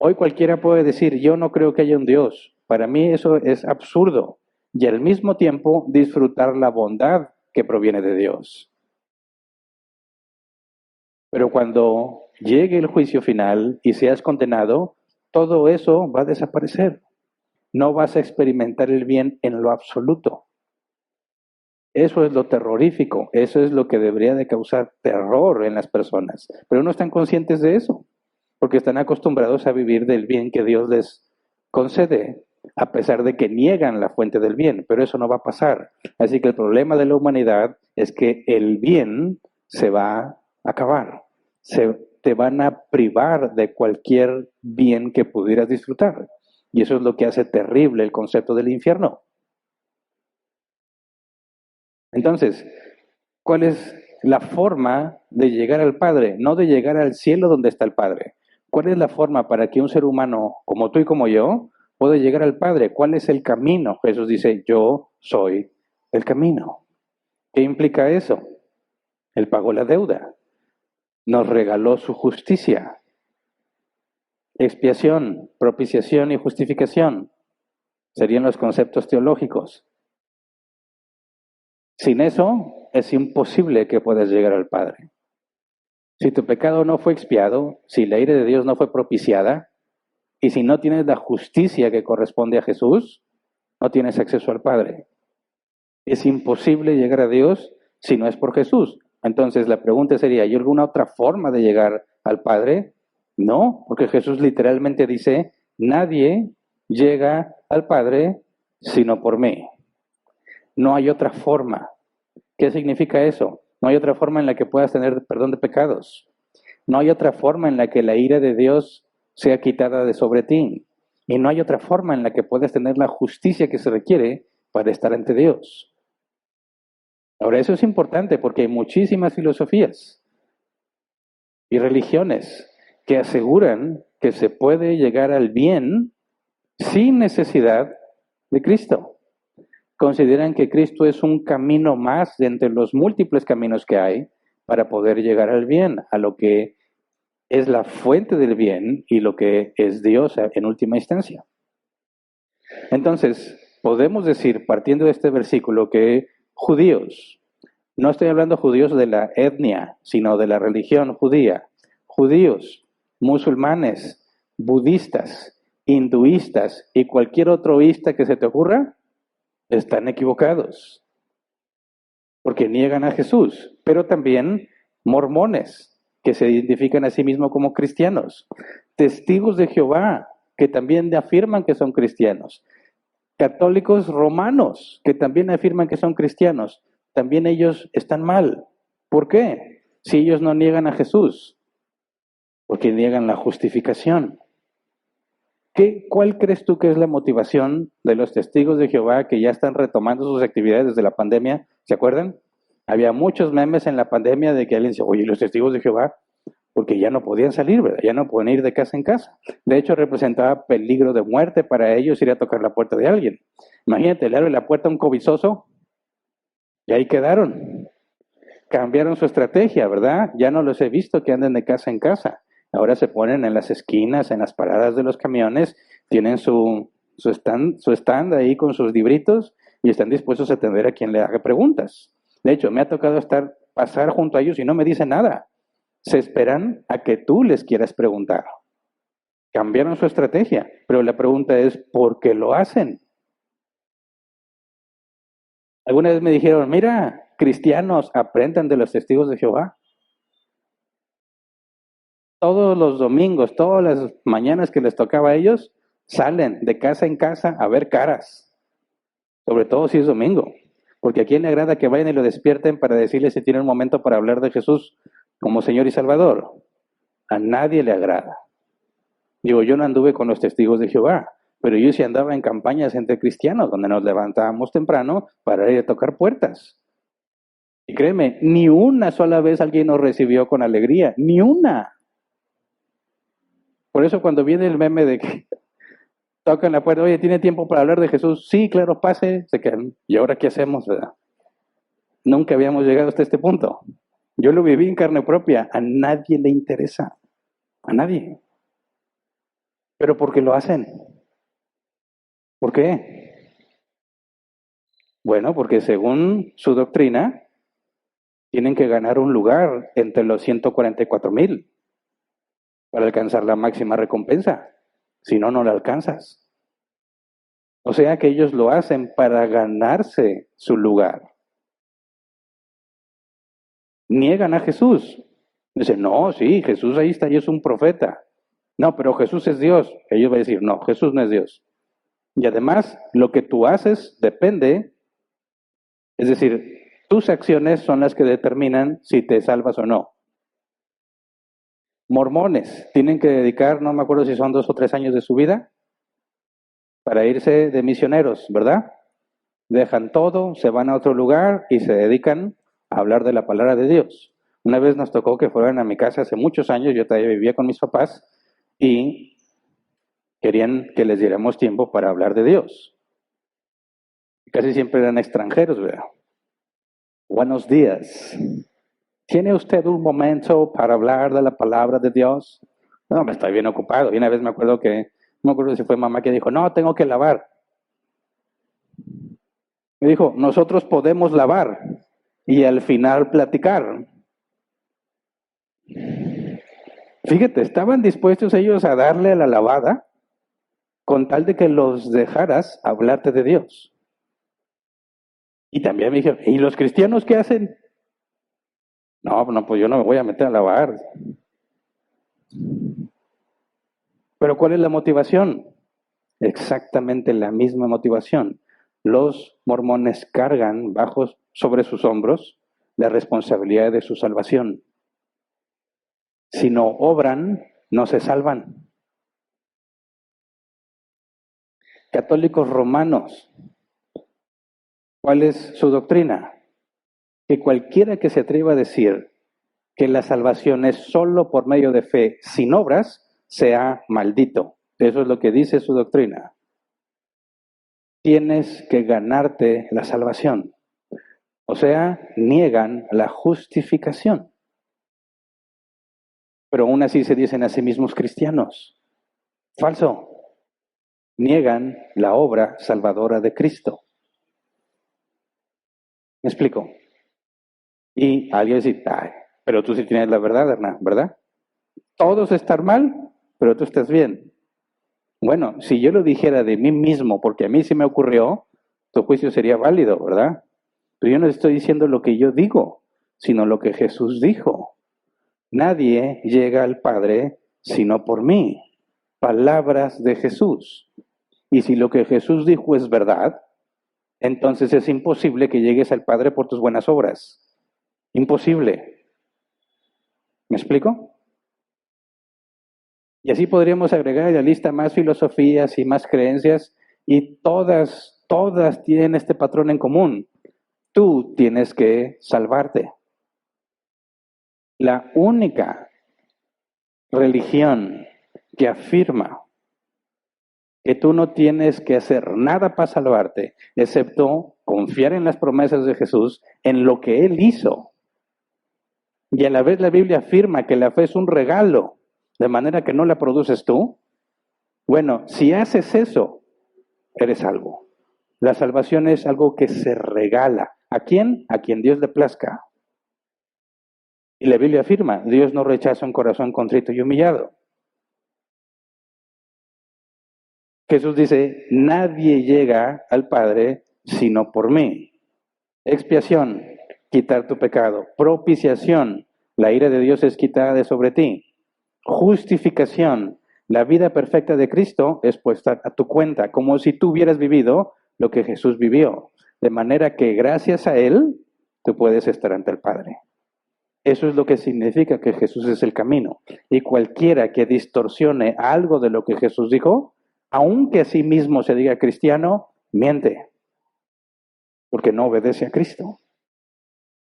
Hoy cualquiera puede decir, yo no creo que haya un Dios. Para mí eso es absurdo. Y al mismo tiempo disfrutar la bondad que proviene de Dios. Pero cuando llegue el juicio final y seas condenado, todo eso va a desaparecer. No vas a experimentar el bien en lo absoluto. Eso es lo terrorífico, eso es lo que debería de causar terror en las personas. Pero no están conscientes de eso, porque están acostumbrados a vivir del bien que Dios les concede, a pesar de que niegan la fuente del bien, pero eso no va a pasar. Así que el problema de la humanidad es que el bien se va a acabar. Te van a privar de cualquier bien que pudieras disfrutar. Y eso es lo que hace terrible el concepto del infierno. Entonces, ¿cuál es la forma de llegar al Padre? No de llegar al cielo donde está el Padre. ¿Cuál es la forma para que un ser humano como tú y como yo pueda llegar al Padre? ¿Cuál es el camino? Jesús dice, yo soy el camino. ¿Qué implica eso? Él pagó la deuda. Nos regaló su justicia. Expiación, propiciación y justificación serían los conceptos teológicos. Sin eso, es imposible que puedas llegar al Padre. Si tu pecado no fue expiado, si la ira de Dios no fue propiciada, y si no tienes la justicia que corresponde a Jesús, no tienes acceso al Padre. Es imposible llegar a Dios si no es por Jesús. Entonces la pregunta sería, ¿hay alguna otra forma de llegar al Padre? No, porque Jesús literalmente dice, nadie llega al Padre sino por mí. No hay otra forma. ¿Qué significa eso? No hay otra forma en la que puedas tener perdón de pecados. No hay otra forma en la que la ira de Dios sea quitada de sobre ti. Y no hay otra forma en la que puedas tener la justicia que se requiere para estar ante Dios. Ahora, eso es importante porque hay muchísimas filosofías y religiones que aseguran que se puede llegar al bien sin necesidad de Cristo. Consideran que Cristo es un camino más de entre los múltiples caminos que hay para poder llegar al bien, a lo que es la fuente del bien y lo que es Dios en última instancia. Entonces, podemos decir, partiendo de este versículo, que judíos, no estoy hablando judíos de la etnia, sino de la religión judía, judíos, musulmanes, budistas, hinduistas y cualquier otro ista que se te ocurra, están equivocados, porque niegan a Jesús, pero también mormones, que se identifican a sí mismos como cristianos, testigos de Jehová, que también afirman que son cristianos, católicos romanos, que también afirman que son cristianos, también ellos están mal. ¿Por qué? Si ellos no niegan a Jesús, porque niegan la justificación. ¿Cuál crees tú que es la motivación de los testigos de Jehová que ya están retomando sus actividades desde la pandemia? ¿Se acuerdan? Había muchos memes en la pandemia de que alguien dice, oye, los testigos de Jehová, porque ya no podían salir, ¿verdad? Ya no podían ir de casa en casa. De hecho, representaba peligro de muerte para ellos ir a tocar la puerta de alguien. Imagínate, le abre la puerta a un cobizoso y ahí quedaron. Cambiaron su estrategia, ¿verdad? Ya no los he visto que anden de casa en casa. Ahora se ponen en las esquinas, en las paradas de los camiones, tienen su stand ahí con sus libritos y están dispuestos a atender a quien le haga preguntas. De hecho, me ha tocado pasar junto a ellos y no me dicen nada. Se esperan a que tú les quieras preguntar. Cambiaron su estrategia, pero la pregunta es, ¿por qué lo hacen? Alguna vez me dijeron, mira, cristianos, aprendan de los testigos de Jehová. Todos los domingos, todas las mañanas que les tocaba a ellos, salen de casa en casa a ver caras, sobre todo si es domingo, porque a quién le agrada que vayan y lo despierten para decirle si tiene un momento para hablar de Jesús como Señor y Salvador. A nadie le agrada. Digo, yo no anduve con los testigos de Jehová, pero yo sí andaba en campañas entre cristianos, donde nos levantábamos temprano para ir a tocar puertas. Y créeme, ni una sola vez alguien nos recibió con alegría, ni una. Por eso cuando viene el meme de que tocan la puerta, oye, ¿tiene tiempo para hablar de Jesús? Sí, claro, pase, se quedan. ¿Y ahora qué hacemos, verdad? Nunca habíamos llegado hasta este punto. Yo lo viví en carne propia, a nadie le interesa, a nadie. Pero ¿por qué lo hacen? ¿Por qué? Bueno, porque según su doctrina, tienen que ganar un lugar entre los 144,000 para alcanzar la máxima recompensa. Si no, no la alcanzas. O sea que ellos lo hacen para ganarse su lugar. Niegan a Jesús. Dicen, no, sí, Jesús ahí está y es un profeta. No, pero Jesús es Dios. Ellos van a decir, no, Jesús no es Dios. Y además, lo que tú haces depende, es decir, tus acciones son las que determinan si te salvas o no. Mormones tienen que dedicar, no me acuerdo si son 2 o 3 años de su vida, para irse de misioneros, ¿verdad? Dejan todo, se van a otro lugar y se dedican a hablar de la palabra de Dios. Una vez nos tocó que fueran a mi casa hace muchos años, yo todavía vivía con mis papás y querían que les diéramos tiempo para hablar de Dios. Casi siempre eran extranjeros, ¿verdad? Buenos días. ¿Tiene usted un momento para hablar de la palabra de Dios? No, me estoy bien ocupado. Y una vez me acuerdo si fue mamá que dijo, no, tengo que lavar. Me dijo, nosotros podemos lavar y al final platicar. Fíjate, estaban dispuestos ellos a darle a la lavada con tal de que los dejaras hablarte de Dios. Y también me dijeron, ¿y los cristianos qué hacen? No, pues yo no me voy a meter a lavar. Pero ¿cuál es la motivación? exactamente la misma motivación. Los mormones cargan sobre sus hombros la responsabilidad de su salvación. Si no obran, no se salvan. Católicos romanos, ¿cuál es su doctrina? Que cualquiera que se atreva a decir que la salvación es solo por medio de fe, sin obras, sea maldito. Eso es lo que dice su doctrina. Tienes que ganarte la salvación. O sea, niegan la justificación. Pero aún así se dicen a sí mismos cristianos. Falso. Niegan la obra salvadora de Cristo. ¿Me explico? Y alguien dice, ay, pero tú sí tienes la verdad, Hernán, ¿verdad? Todos están mal, pero tú estás bien. Bueno, si yo lo dijera de mí mismo, porque a mí sí me ocurrió, tu juicio sería válido, ¿verdad? Pero yo no estoy diciendo lo que yo digo, sino lo que Jesús dijo. Nadie llega al Padre sino por mí. Palabras de Jesús. Y si lo que Jesús dijo es verdad, entonces es imposible que llegues al Padre por tus buenas obras. Imposible. ¿Me explico? Y así podríamos agregar a la lista más filosofías y más creencias, y todas tienen este patrón en común. Tú tienes que salvarte. La única religión que afirma que tú no tienes que hacer nada para salvarte, excepto confiar en las promesas de Jesús, en lo que Él hizo. Y a la vez la Biblia afirma que la fe es un regalo, de manera que no la produces tú. Bueno, si haces eso, eres salvo. La salvación es algo que se regala. ¿A quién? A quien Dios le plazca. Y la Biblia afirma, Dios no rechaza un corazón contrito y humillado. Jesús dice, nadie llega al Padre sino por mí. Expiación, quitar tu pecado. Propiciación, la ira de Dios es quitada de sobre ti. Justificación, la vida perfecta de Cristo es puesta a tu cuenta, como si tú hubieras vivido lo que Jesús vivió. De manera que gracias a Él, tú puedes estar ante el Padre. Eso es lo que significa que Jesús es el camino. Y cualquiera que distorsione algo de lo que Jesús dijo, aunque a sí mismo se diga cristiano, miente. Porque no obedece a Cristo,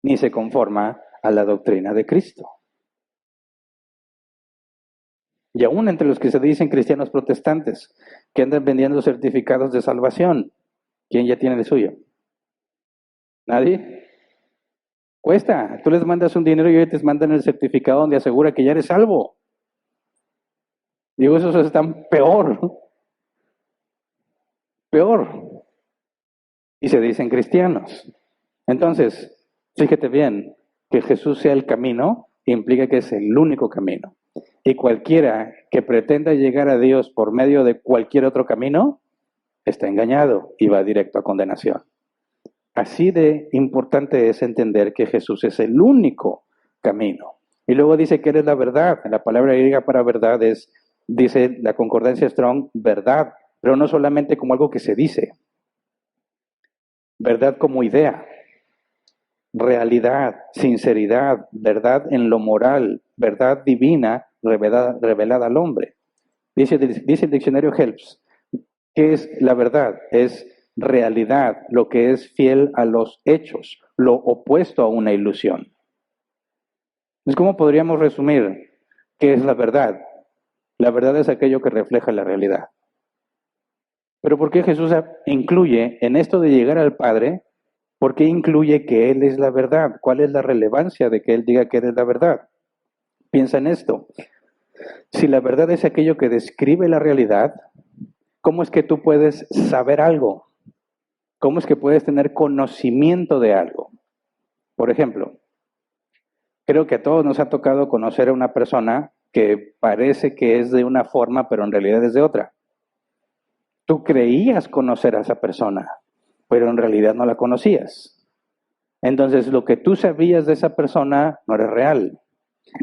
ni se conforma a la doctrina de Cristo. Y aún entre los que se dicen cristianos protestantes, que andan vendiendo certificados de salvación, ¿quién ya tiene el suyo? ¿Nadie? Cuesta. Tú les mandas un dinero y ellos te mandan el certificado donde asegura que ya eres salvo. Digo, esos están peor. Peor. Y se dicen cristianos. Entonces, fíjate bien, que Jesús sea el camino implica que es el único camino. Y cualquiera que pretenda llegar a Dios por medio de cualquier otro camino, está engañado y va directo a condenación. Así de importante es entender que Jesús es el único camino. Y luego dice que Él es la verdad. La palabra griega para verdad es, dice la concordancia Strong, verdad, pero no solamente como algo que se dice. Verdad como idea, realidad, sinceridad, verdad en lo moral, verdad divina revelada al hombre. Dice el diccionario Helps, ¿qué es la verdad? Es realidad, lo que es fiel a los hechos, lo opuesto a una ilusión. Entonces, ¿cómo podríamos resumir qué es la verdad? La verdad es aquello que refleja la realidad. Pero ¿por qué Jesús incluye en esto de llegar al Padre? ¿Por qué incluye que Él es la verdad? ¿Cuál es la relevancia de que Él diga que Él es la verdad? Piensa en esto. Si la verdad es aquello que describe la realidad, ¿cómo es que tú puedes saber algo? ¿Cómo es que puedes tener conocimiento de algo? Por ejemplo, creo que a todos nos ha tocado conocer a una persona que parece que es de una forma, pero en realidad es de otra. Tú creías conocer a esa persona, pero en realidad no la conocías. Entonces, lo que tú sabías de esa persona no era real.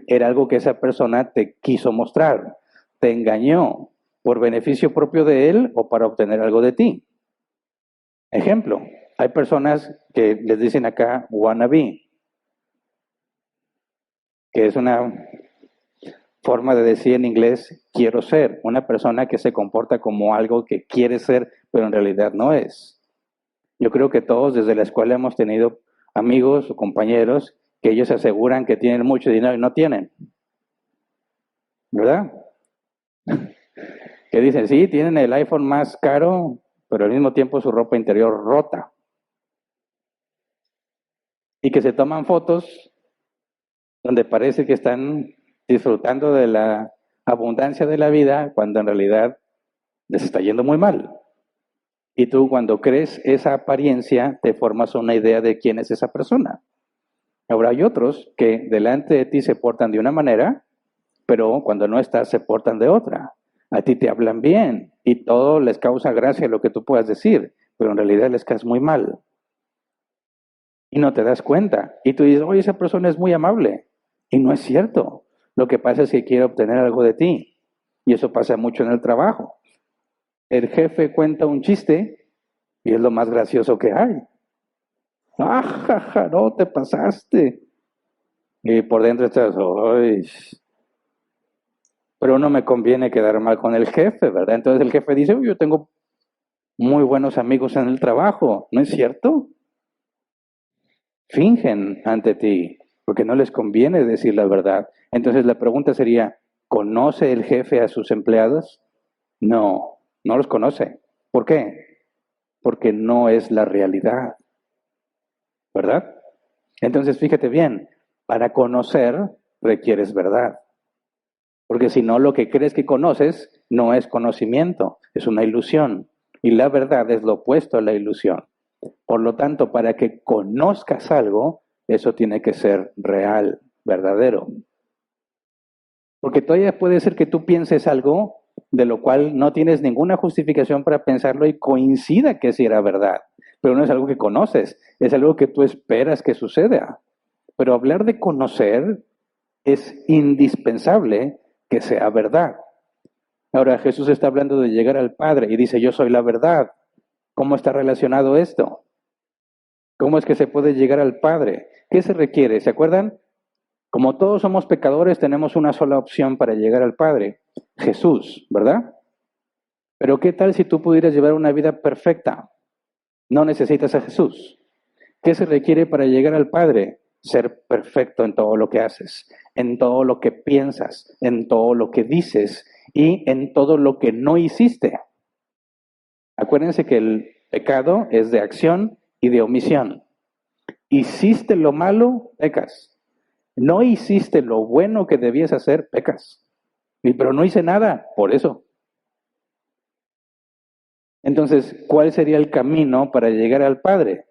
Era algo que esa persona te quiso mostrar, te engañó, por beneficio propio de él o para obtener algo de ti. Ejemplo, hay personas que les dicen acá wannabe, que es una forma de decir en inglés quiero ser, una persona que se comporta como algo que quiere ser, pero en realidad no es. Yo creo que todos desde la escuela hemos tenido amigos o compañeros que ellos aseguran que tienen mucho dinero y no tienen, ¿verdad? Que dicen, sí, tienen el iPhone más caro, pero al mismo tiempo su ropa interior rota. Y que se toman fotos donde parece que están disfrutando de la abundancia de la vida cuando en realidad les está yendo muy mal. Y tú cuando crees esa apariencia te formas una idea de quién es esa persona. Ahora hay otros que delante de ti se portan de una manera, pero cuando no estás se portan de otra. A ti te hablan bien y todo les causa gracia lo que tú puedas decir, pero en realidad les caes muy mal. Y no te das cuenta. Y tú dices, oye, esa persona es muy amable. Y no es cierto. Lo que pasa es que quiere obtener algo de ti. Y eso pasa mucho en el trabajo. El jefe cuenta un chiste y es lo más gracioso que hay. ¡Ah, jaja, no te pasaste! Y por dentro estás, ¡ay! Pero no me conviene quedar mal con el jefe, ¿verdad? Entonces el jefe dice, yo tengo muy buenos amigos en el trabajo. ¿No es cierto? Fingen ante ti, porque no les conviene decir la verdad. Entonces la pregunta sería, ¿conoce el jefe a sus empleados? No, no los conoce. ¿Por qué? Porque no es la realidad, ¿verdad? Entonces fíjate bien, para conocer requieres verdad. Porque si no, lo que crees que conoces no es conocimiento, es una ilusión. Y la verdad es lo opuesto a la ilusión. Por lo tanto, para que conozcas algo, eso tiene que ser real, verdadero. Porque todavía puede ser que tú pienses algo de lo cual no tienes ninguna justificación para pensarlo y coincida que sí era verdad. Pero no es algo que conoces, es algo que tú esperas que suceda. Pero hablar de conocer es indispensable que sea verdad. Ahora Jesús está hablando de llegar al Padre y dice, yo soy la verdad. ¿Cómo está relacionado esto? ¿Cómo es que se puede llegar al Padre? ¿Qué se requiere? ¿Se acuerdan? Como todos somos pecadores, tenemos una sola opción para llegar al Padre, Jesús, ¿verdad? Pero ¿qué tal si tú pudieras llevar una vida perfecta? No necesitas a Jesús. ¿Qué se requiere para llegar al Padre? Ser perfecto en todo lo que haces, en todo lo que piensas, en todo lo que dices y en todo lo que no hiciste. Acuérdense que el pecado es de acción y de omisión. Hiciste lo malo, pecas. No hiciste lo bueno que debías hacer, pecas. Pero no hice nada, por eso. Entonces, ¿cuál sería el camino para llegar al Padre?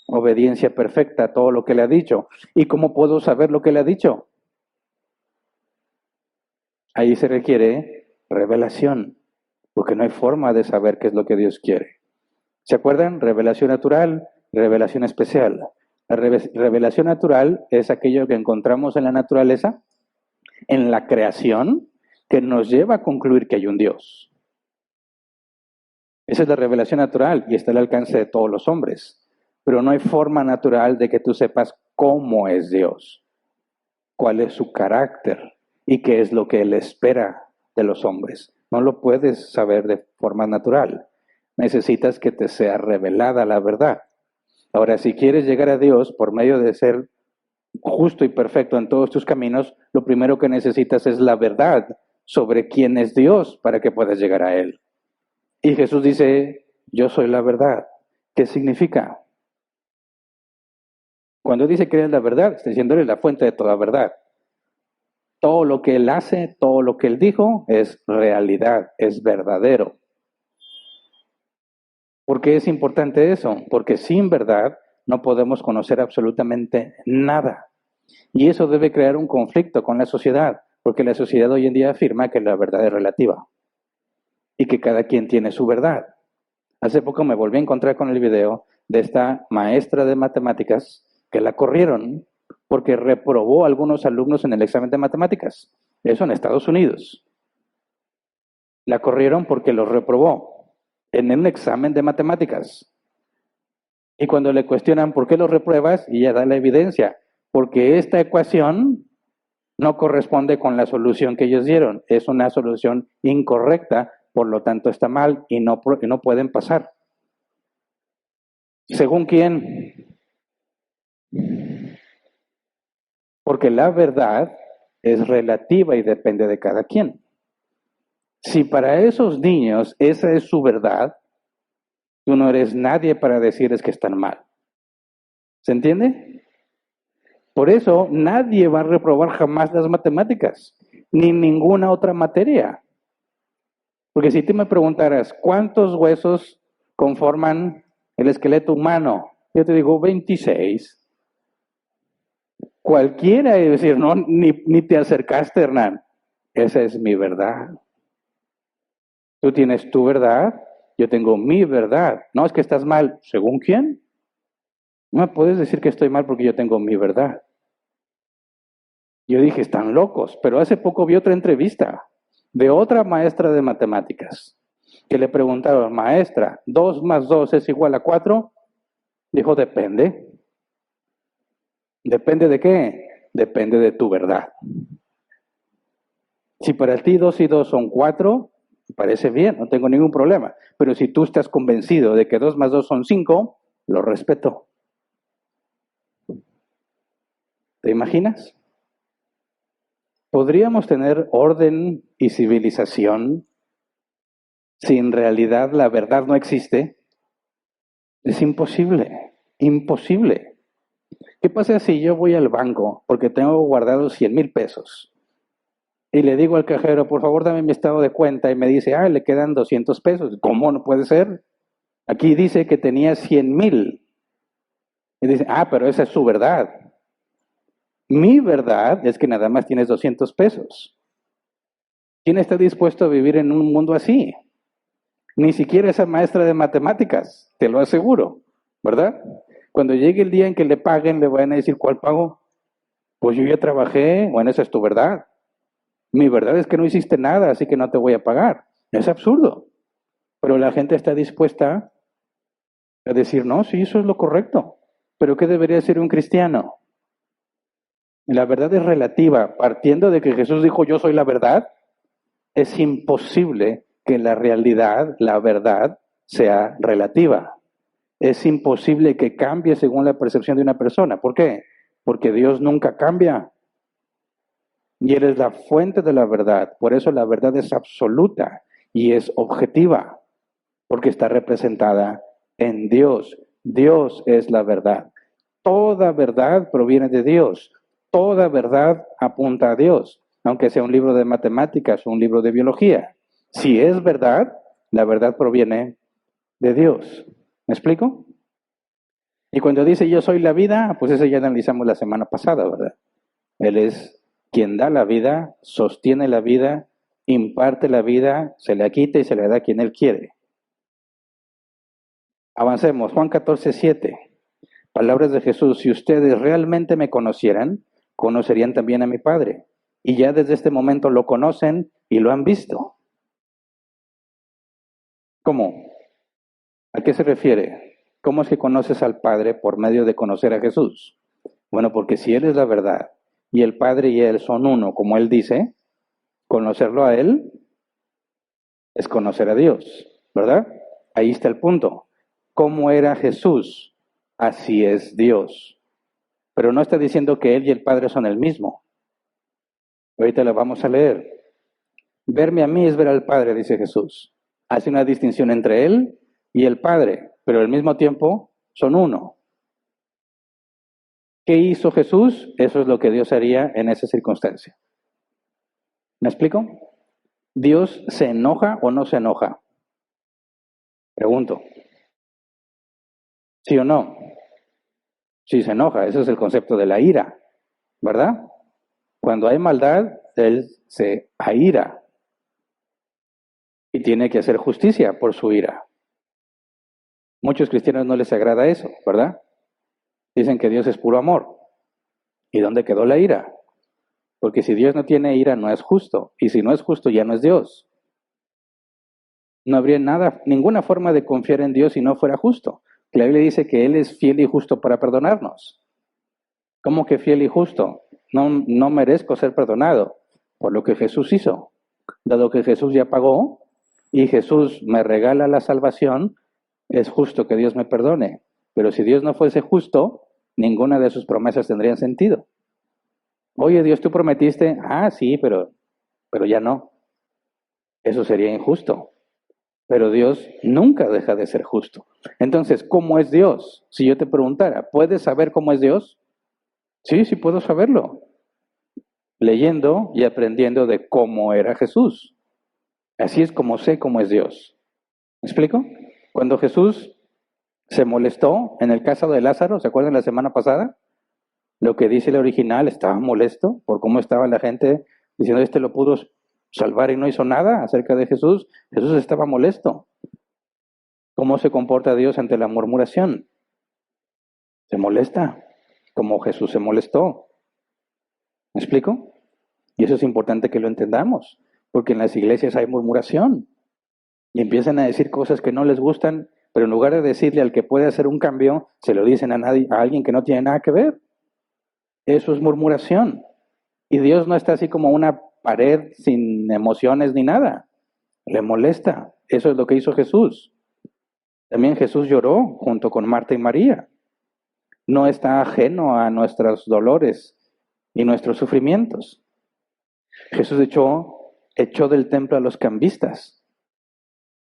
Obediencia perfecta a todo lo que le ha dicho. ¿Y cómo puedo saber lo que le ha dicho? Ahí se requiere revelación, porque no hay forma de saber qué es lo que Dios quiere. ¿Se acuerdan? Revelación natural, revelación especial. La revelación natural es aquello que encontramos en la naturaleza, en la creación, que nos lleva a concluir que hay un Dios. Esa es la revelación natural y está al alcance de todos los hombres. Pero no hay forma natural de que tú sepas cómo es Dios, cuál es su carácter y qué es lo que Él espera de los hombres. No lo puedes saber de forma natural. Necesitas que te sea revelada la verdad. Ahora, si quieres llegar a Dios por medio de ser justo y perfecto en todos tus caminos, lo primero que necesitas es la verdad sobre quién es Dios para que puedas llegar a Él. Y Jesús dice, yo soy la verdad. ¿Qué significa? Cuando dice que Él es la verdad, está diciendo Él es la fuente de toda verdad. Todo lo que Él hace, todo lo que Él dijo, es realidad, es verdadero. ¿Por qué es importante eso? Porque sin verdad no podemos conocer absolutamente nada. Y eso debe crear un conflicto con la sociedad, porque la sociedad hoy en día afirma que la verdad es relativa y que cada quien tiene su verdad. Hace poco me volví a encontrar con el video de esta maestra de matemáticas que la corrieron porque reprobó a algunos alumnos en el examen de matemáticas. Eso en Estados Unidos. La corrieron porque los reprobó en un examen de matemáticas. Y cuando le cuestionan por qué los repruebas, y ella da la evidencia, porque esta ecuación no corresponde con la solución que ellos dieron. Es una solución incorrecta, por lo tanto está mal y no pueden pasar. ¿Según quién? Porque la verdad es relativa y depende de cada quien. Si para esos niños esa es su verdad, tú no eres nadie para decirles que están mal. ¿Se entiende? Por eso nadie va a reprobar jamás las matemáticas, ni ninguna otra materia. Porque si tú me preguntaras, ¿cuántos huesos conforman el esqueleto humano? Yo te digo 26. Cualquiera, es decir, no, ni te acercaste, Hernán. Esa es mi verdad. Tú tienes tu verdad, yo tengo mi verdad. No es que estás mal, ¿según quién? No me puedes decir que estoy mal porque yo tengo mi verdad. Yo dije, están locos, pero hace poco vi otra entrevista de otra maestra de matemáticas que le preguntaron, maestra, 2 más 2 es igual a 4. Dijo, depende. ¿Depende de qué? Depende de tu verdad. Si para ti 2 y 2 son 4, me parece bien, no tengo ningún problema. Pero si tú estás convencido de que 2 más 2 son 5, lo respeto. ¿Te imaginas? ¿Podríamos tener orden y civilización si en realidad la verdad no existe? Es imposible, imposible. ¿Qué pasa si yo voy al banco porque tengo guardados 100,000 pesos y le digo al cajero, por favor dame mi estado de cuenta y me dice, le quedan 200 pesos? ¿Cómo no puede ser? Aquí dice que tenía 100,000. Y dice, pero esa es su verdad. Mi verdad es que nada más tienes 200 pesos. ¿Quién está dispuesto a vivir en un mundo así? Ni siquiera esa maestra de matemáticas, te lo aseguro, ¿verdad? Cuando llegue el día en que le paguen, le van a decir, ¿cuál pago? Pues yo ya trabajé, bueno, esa es tu verdad. Mi verdad es que no hiciste nada, así que no te voy a pagar. Es absurdo. Pero la gente está dispuesta a decir, no, sí, eso es lo correcto. ¿Pero qué debería ser un cristiano? La verdad es relativa. Partiendo de que Jesús dijo, yo soy la verdad, es imposible que la realidad, la verdad, sea relativa. Es imposible que cambie según la percepción de una persona. ¿Por qué? Porque Dios nunca cambia. Y Él es la fuente de la verdad. Por eso la verdad es absoluta y es objetiva, porque está representada en Dios. Dios es la verdad. Toda verdad proviene de Dios. Toda verdad apunta a Dios, aunque sea un libro de matemáticas o un libro de biología. Si es verdad, la verdad proviene de Dios. ¿Me explico? Y cuando dice yo soy la vida, pues eso ya analizamos la semana pasada, ¿verdad? Él es quien da la vida, sostiene la vida, imparte la vida, se la quita y se la da a quien Él quiere. Avancemos. Juan 14:7. Palabras de Jesús. Si ustedes realmente me conocieran, conocerían también a mi Padre. Y ya desde este momento lo conocen y lo han visto. ¿Cómo? ¿A qué se refiere? ¿Cómo es que conoces al Padre por medio de conocer a Jesús? Bueno, porque si Él es la verdad y el Padre y Él son uno, como Él dice, conocerlo a Él es conocer a Dios, ¿verdad? Ahí está el punto. ¿Cómo era Jesús? Así es Dios. Pero no está diciendo que Él y el Padre son el mismo. Ahorita lo vamos a leer. Verme a mí es ver al Padre, dice Jesús. Hace una distinción entre Él y el Padre, pero al mismo tiempo son uno. ¿Qué hizo Jesús? Eso es lo que Dios haría en esa circunstancia. ¿Me explico? ¿Dios se enoja o no se enoja? Pregunto. ¿Sí o no? Sí se enoja, ese es el concepto de la ira, ¿verdad? Cuando hay maldad, Él se aira y tiene que hacer justicia por su ira. Muchos cristianos no les agrada eso, ¿verdad? Dicen que Dios es puro amor. ¿Y dónde quedó la ira? Porque si Dios no tiene ira, no es justo. Y si no es justo, ya no es Dios. No habría nada, ninguna forma de confiar en Dios si no fuera justo. La Biblia dice que Él es fiel y justo para perdonarnos. ¿Cómo que fiel y justo? No merezco ser perdonado por lo que Jesús hizo. Dado que Jesús ya pagó y Jesús me regala la salvación, es justo que Dios me perdone. Pero si Dios no fuese justo, ninguna de sus promesas tendría sentido. Oye, Dios, tú prometiste, sí, pero ya no. Eso sería injusto. Pero Dios nunca deja de ser justo. Entonces, ¿cómo es Dios? Si yo te preguntara, ¿puedes saber cómo es Dios? Sí, sí puedo saberlo. Leyendo y aprendiendo de cómo era Jesús. Así es como sé cómo es Dios. ¿Me explico? Cuando Jesús se molestó en el caso de Lázaro, ¿se acuerdan la semana pasada? Lo que dice el original, estaba molesto por cómo estaba la gente diciendo, este lo pudo salvar y no hizo nada acerca de Jesús. Jesús estaba molesto. ¿Cómo se comporta Dios ante la murmuración? Se molesta, como Jesús se molestó. ¿Me explico? Y eso es importante que lo entendamos, porque en las iglesias hay murmuración y empiezan a decir cosas que no les gustan, pero en lugar de decirle al que puede hacer un cambio, se lo dicen a alguien que no tiene nada que ver. Eso es murmuración. Y Dios no está así como una pared sin emociones ni nada. Le molesta. Eso es lo que hizo Jesús. También Jesús lloró junto con Marta y María. No está ajeno a nuestros dolores y nuestros sufrimientos. Jesús echó del templo a los cambistas.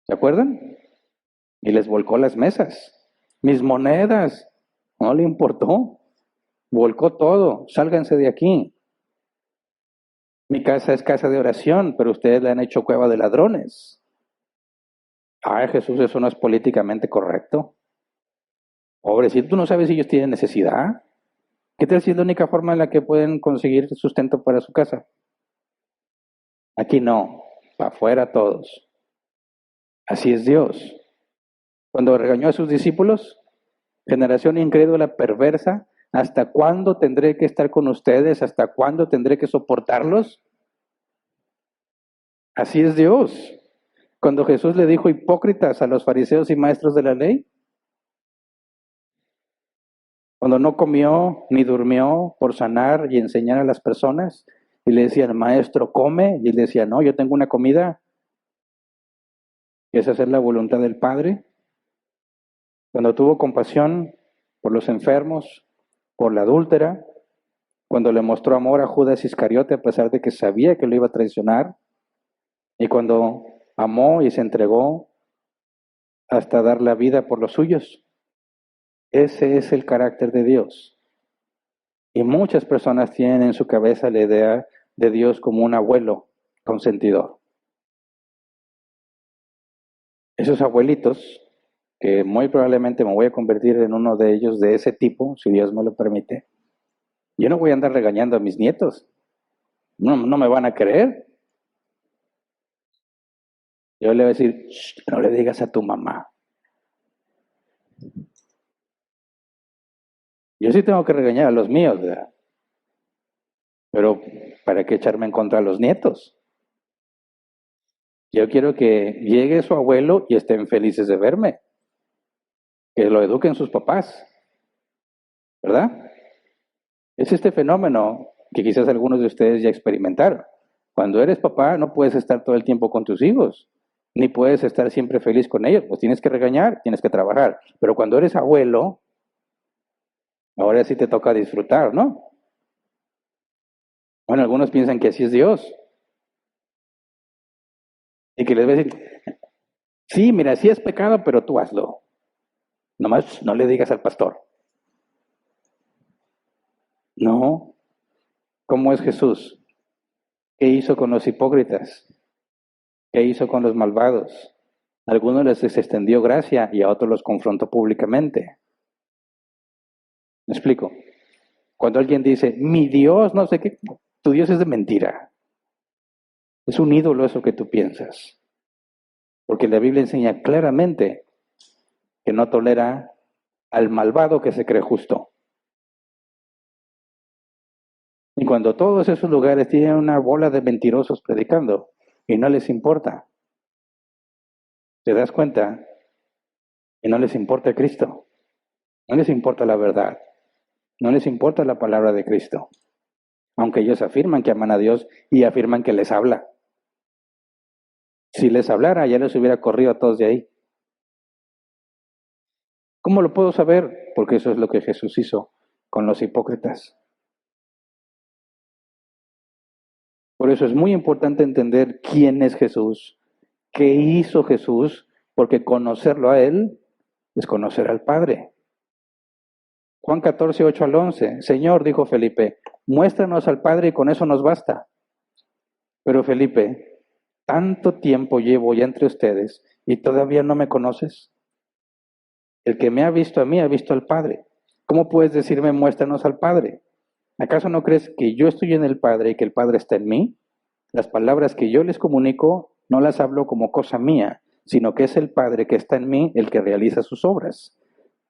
¿Se acuerdan? Y les volcó las mesas. Mis monedas. No le importó. Volcó todo. Sálganse de aquí. Mi casa es casa de oración, pero ustedes le han hecho cueva de ladrones. Jesús, eso no es políticamente correcto. Pobrecito, tú no sabes si ellos tienen necesidad. ¿Qué tal si es la única forma en la que pueden conseguir sustento para su casa? Aquí no, para afuera todos. Así es Dios. Cuando regañó a sus discípulos, generación incrédula, perversa, ¿hasta cuándo tendré que estar con ustedes? ¿Hasta cuándo tendré que soportarlos? Así es Dios. Cuando Jesús le dijo hipócritas a los fariseos y maestros de la ley, cuando no comió ni durmió por sanar y enseñar a las personas, y le decían, maestro, come, y él decía, no, yo tengo una comida, y es hacer la voluntad del Padre. Cuando tuvo compasión por los enfermos, por la adúltera, cuando le mostró amor a Judas Iscariote a pesar de que sabía que lo iba a traicionar, y cuando amó y se entregó hasta dar la vida por los suyos. Ese es el carácter de Dios. Y muchas personas tienen en su cabeza la idea de Dios como un abuelo consentidor. Esos abuelitos, que muy probablemente me voy a convertir en uno de ellos de ese tipo, si Dios me lo permite, yo no voy a andar regañando a mis nietos. No me van a creer. Yo le voy a decir, no le digas a tu mamá. Yo sí tengo que regañar a los míos, ¿verdad? Pero ¿para qué echarme en contra a los nietos? Yo quiero que llegue su abuelo y estén felices de verme. Que lo eduquen sus papás, ¿verdad? Es este fenómeno que quizás algunos de ustedes ya experimentaron. Cuando eres papá no puedes estar todo el tiempo con tus hijos, ni puedes estar siempre feliz con ellos, pues tienes que regañar, tienes que trabajar. Pero cuando eres abuelo, ahora sí te toca disfrutar, ¿no? Bueno, algunos piensan que así es Dios. Y que les va a decir, sí, mira, sí es pecado, pero tú hazlo. Nomás no le digas al pastor. No. ¿Cómo es Jesús? ¿Qué hizo con los hipócritas? ¿Qué hizo con los malvados? A algunos les extendió gracia y a otros los confrontó públicamente. ¿Me explico? Cuando alguien dice, mi Dios, no sé qué, tu Dios es de mentira. Es un ídolo eso que tú piensas. Porque la Biblia enseña claramente que no tolera al malvado que se cree justo. Y cuando todos esos lugares tienen una bola de mentirosos predicando y no les importa, ¿Te das cuenta? Y no les importa Cristo, no les importa la verdad, no les importa la palabra de Cristo, aunque ellos afirman que aman a Dios y afirman que les habla. Si les hablara, ya les hubiera corrido a todos de ahí. ¿Cómo lo puedo saber? Porque eso es lo que Jesús hizo con los hipócritas. Por eso es muy importante entender quién es Jesús, qué hizo Jesús, porque conocerlo a Él es conocer al Padre. Juan 14, 8 al 11. Señor, dijo Felipe, muéstranos al Padre y con eso nos basta. Pero Felipe, tanto tiempo llevo ya entre ustedes y todavía no me conoces. El que me ha visto a mí ha visto al Padre. ¿Cómo puedes decirme muéstranos al Padre? ¿Acaso no crees que yo estoy en el Padre y que el Padre está en mí? Las palabras que yo les comunico no las hablo como cosa mía, sino que es el Padre que está en mí el que realiza sus obras.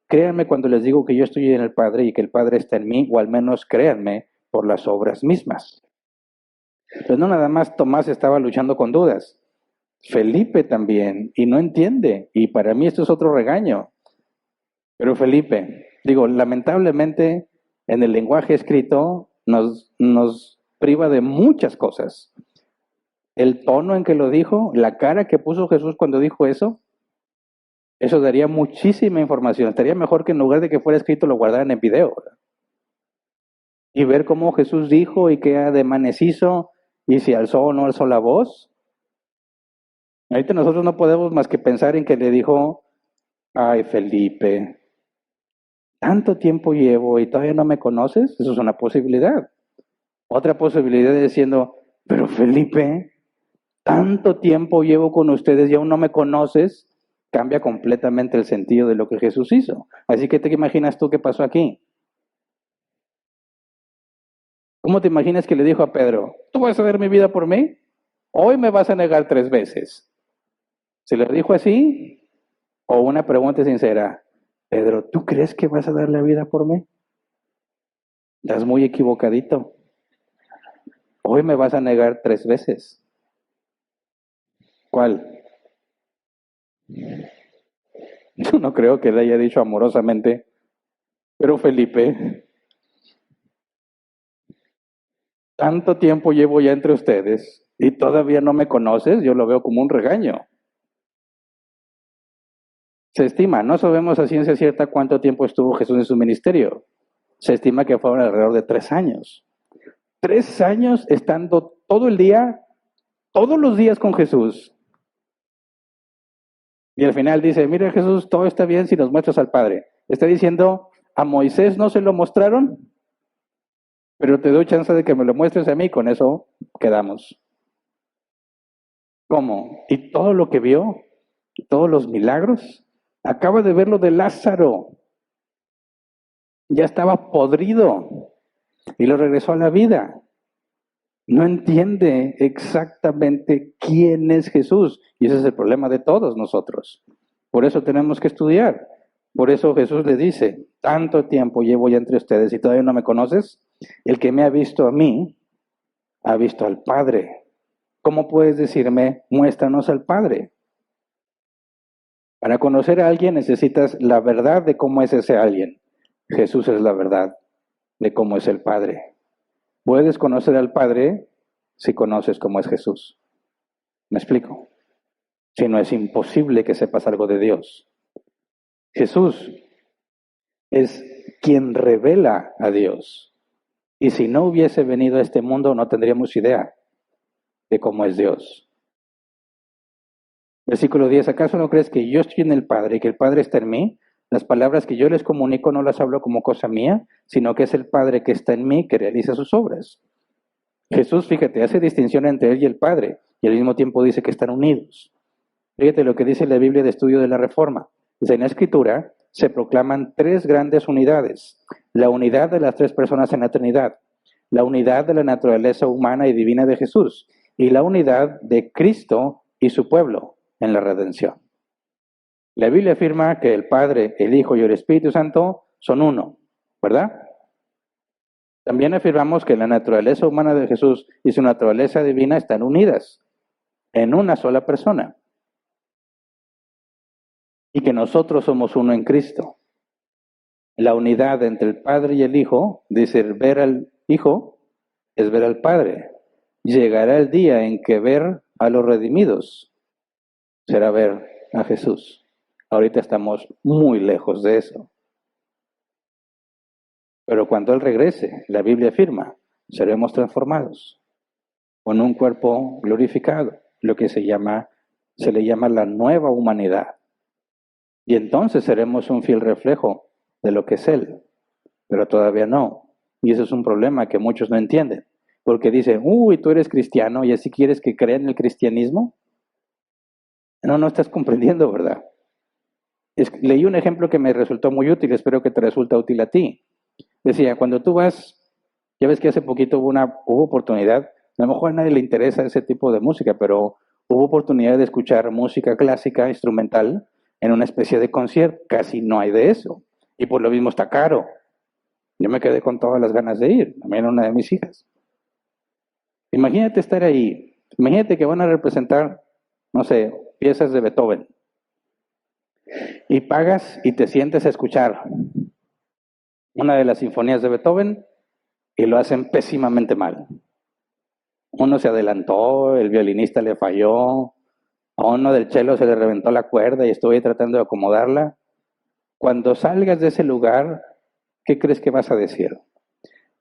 Créanme cuando les digo que yo estoy en el Padre y que el Padre está en mí, o al menos créanme por las obras mismas. Pues no nada más Tomás estaba luchando con dudas, Felipe también, y no entiende, y para mí esto es otro regaño. Pero Felipe, digo, lamentablemente en el lenguaje escrito nos priva de muchas cosas. El tono en que lo dijo, la cara que puso Jesús cuando dijo eso daría muchísima información. Estaría mejor que en lugar de que fuera escrito lo guardaran en video. ¿Verdad? Y ver cómo Jesús dijo y qué ademanes hizo y si alzó o no alzó la voz. Ahorita nosotros no podemos más que pensar en que le dijo, ay Felipe, tanto tiempo llevo y todavía no me conoces. Eso es una posibilidad. Otra posibilidad es diciendo, pero Felipe, tanto tiempo llevo con ustedes y aún no me conoces. Cambia completamente el sentido de lo que Jesús hizo. Así que, ¿te imaginas tú qué pasó aquí? ¿Cómo te imaginas que le dijo a Pedro, ¿tú vas a dar mi vida por mí? Hoy me vas a negar 3 veces. ¿Se lo dijo así? O una pregunta sincera, Pedro, ¿tú crees que vas a dar la vida por mí? Estás muy equivocadito. Hoy me vas a negar 3 veces. ¿Cuál? Yo no creo que le haya dicho amorosamente, pero Felipe, tanto tiempo llevo ya entre ustedes y todavía no me conoces, yo lo veo como un regaño. Se estima, no sabemos a ciencia cierta cuánto tiempo estuvo Jesús en su ministerio. Se estima que fueron alrededor de 3 años. 3 años estando todo el día, todos los días con Jesús. Y al final dice, mira Jesús, todo está bien si nos muestras al Padre. Está diciendo, a Moisés no se lo mostraron, pero te doy chance de que me lo muestres a mí, con eso quedamos. ¿Cómo? ¿Y todo lo que vio? ¿Y todos los milagros? Acaba de ver lo de Lázaro. Ya estaba podrido y lo regresó a la vida. No entiende exactamente quién es Jesús. Y ese es el problema de todos nosotros. Por eso tenemos que estudiar. Por eso Jesús le dice, tanto tiempo llevo ya entre ustedes y todavía no me conoces. El que me ha visto a mí, ha visto al Padre. ¿Cómo puedes decirme, muéstranos al Padre? Para conocer a alguien necesitas la verdad de cómo es ese alguien. Jesús es la verdad de cómo es el Padre. Puedes conocer al Padre si conoces cómo es Jesús. ¿Me explico? Si no, es imposible que sepas algo de Dios. Jesús es quien revela a Dios. Y si no hubiese venido a este mundo, no tendríamos idea de cómo es Dios. Versículo 10, ¿acaso no crees que yo estoy en el Padre y que el Padre está en mí? Las palabras que yo les comunico no las hablo como cosa mía, sino que es el Padre que está en mí que realiza sus obras. Jesús, fíjate, hace distinción entre Él y el Padre, y al mismo tiempo dice que están unidos. Fíjate lo que dice la Biblia de Estudio de la Reforma. Dice, en la Escritura se proclaman 3 grandes unidades. La unidad de las 3 personas en la Trinidad, la unidad de la naturaleza humana y divina de Jesús, y la unidad de Cristo y su pueblo en la redención. La Biblia afirma que el Padre, el Hijo y el Espíritu Santo son uno, ¿verdad? También afirmamos que la naturaleza humana de Jesús y su naturaleza divina están unidas en una sola persona. y que nosotros somos uno en Cristo. La unidad entre el Padre y el Hijo, dice, ver al Hijo es ver al Padre. Llegará el día en que ver a los redimidos será ver a Jesús. Ahorita estamos muy lejos de eso. Pero cuando Él regrese, la Biblia afirma, seremos transformados con un cuerpo glorificado, lo que se le llama la nueva humanidad. Y entonces seremos un fiel reflejo de lo que es Él, pero todavía no. Y eso es un problema que muchos no entienden, porque dicen, uy, tú eres cristiano y así quieres que crean el cristianismo. No estás comprendiendo, ¿verdad? Leí un ejemplo que me resultó muy útil, espero que te resulte útil a ti. Decía, cuando tú vas, ya ves que hace poquito hubo oportunidad, a lo mejor a nadie le interesa ese tipo de música, pero hubo oportunidad de escuchar música clásica, instrumental, en una especie de concierto. Casi no hay de eso. Y por lo mismo está caro. Yo me quedé con todas las ganas de ir, también una de mis hijas. Imagínate estar ahí, imagínate que van a representar, no sé, piezas de Beethoven. Y pagas y te sientes a escuchar una de las sinfonías de Beethoven y lo hacen pésimamente mal. Uno se adelantó, el violinista le falló, a uno del cello se le reventó la cuerda y estuve tratando de acomodarla. Cuando salgas de ese lugar, ¿qué crees que vas a decir?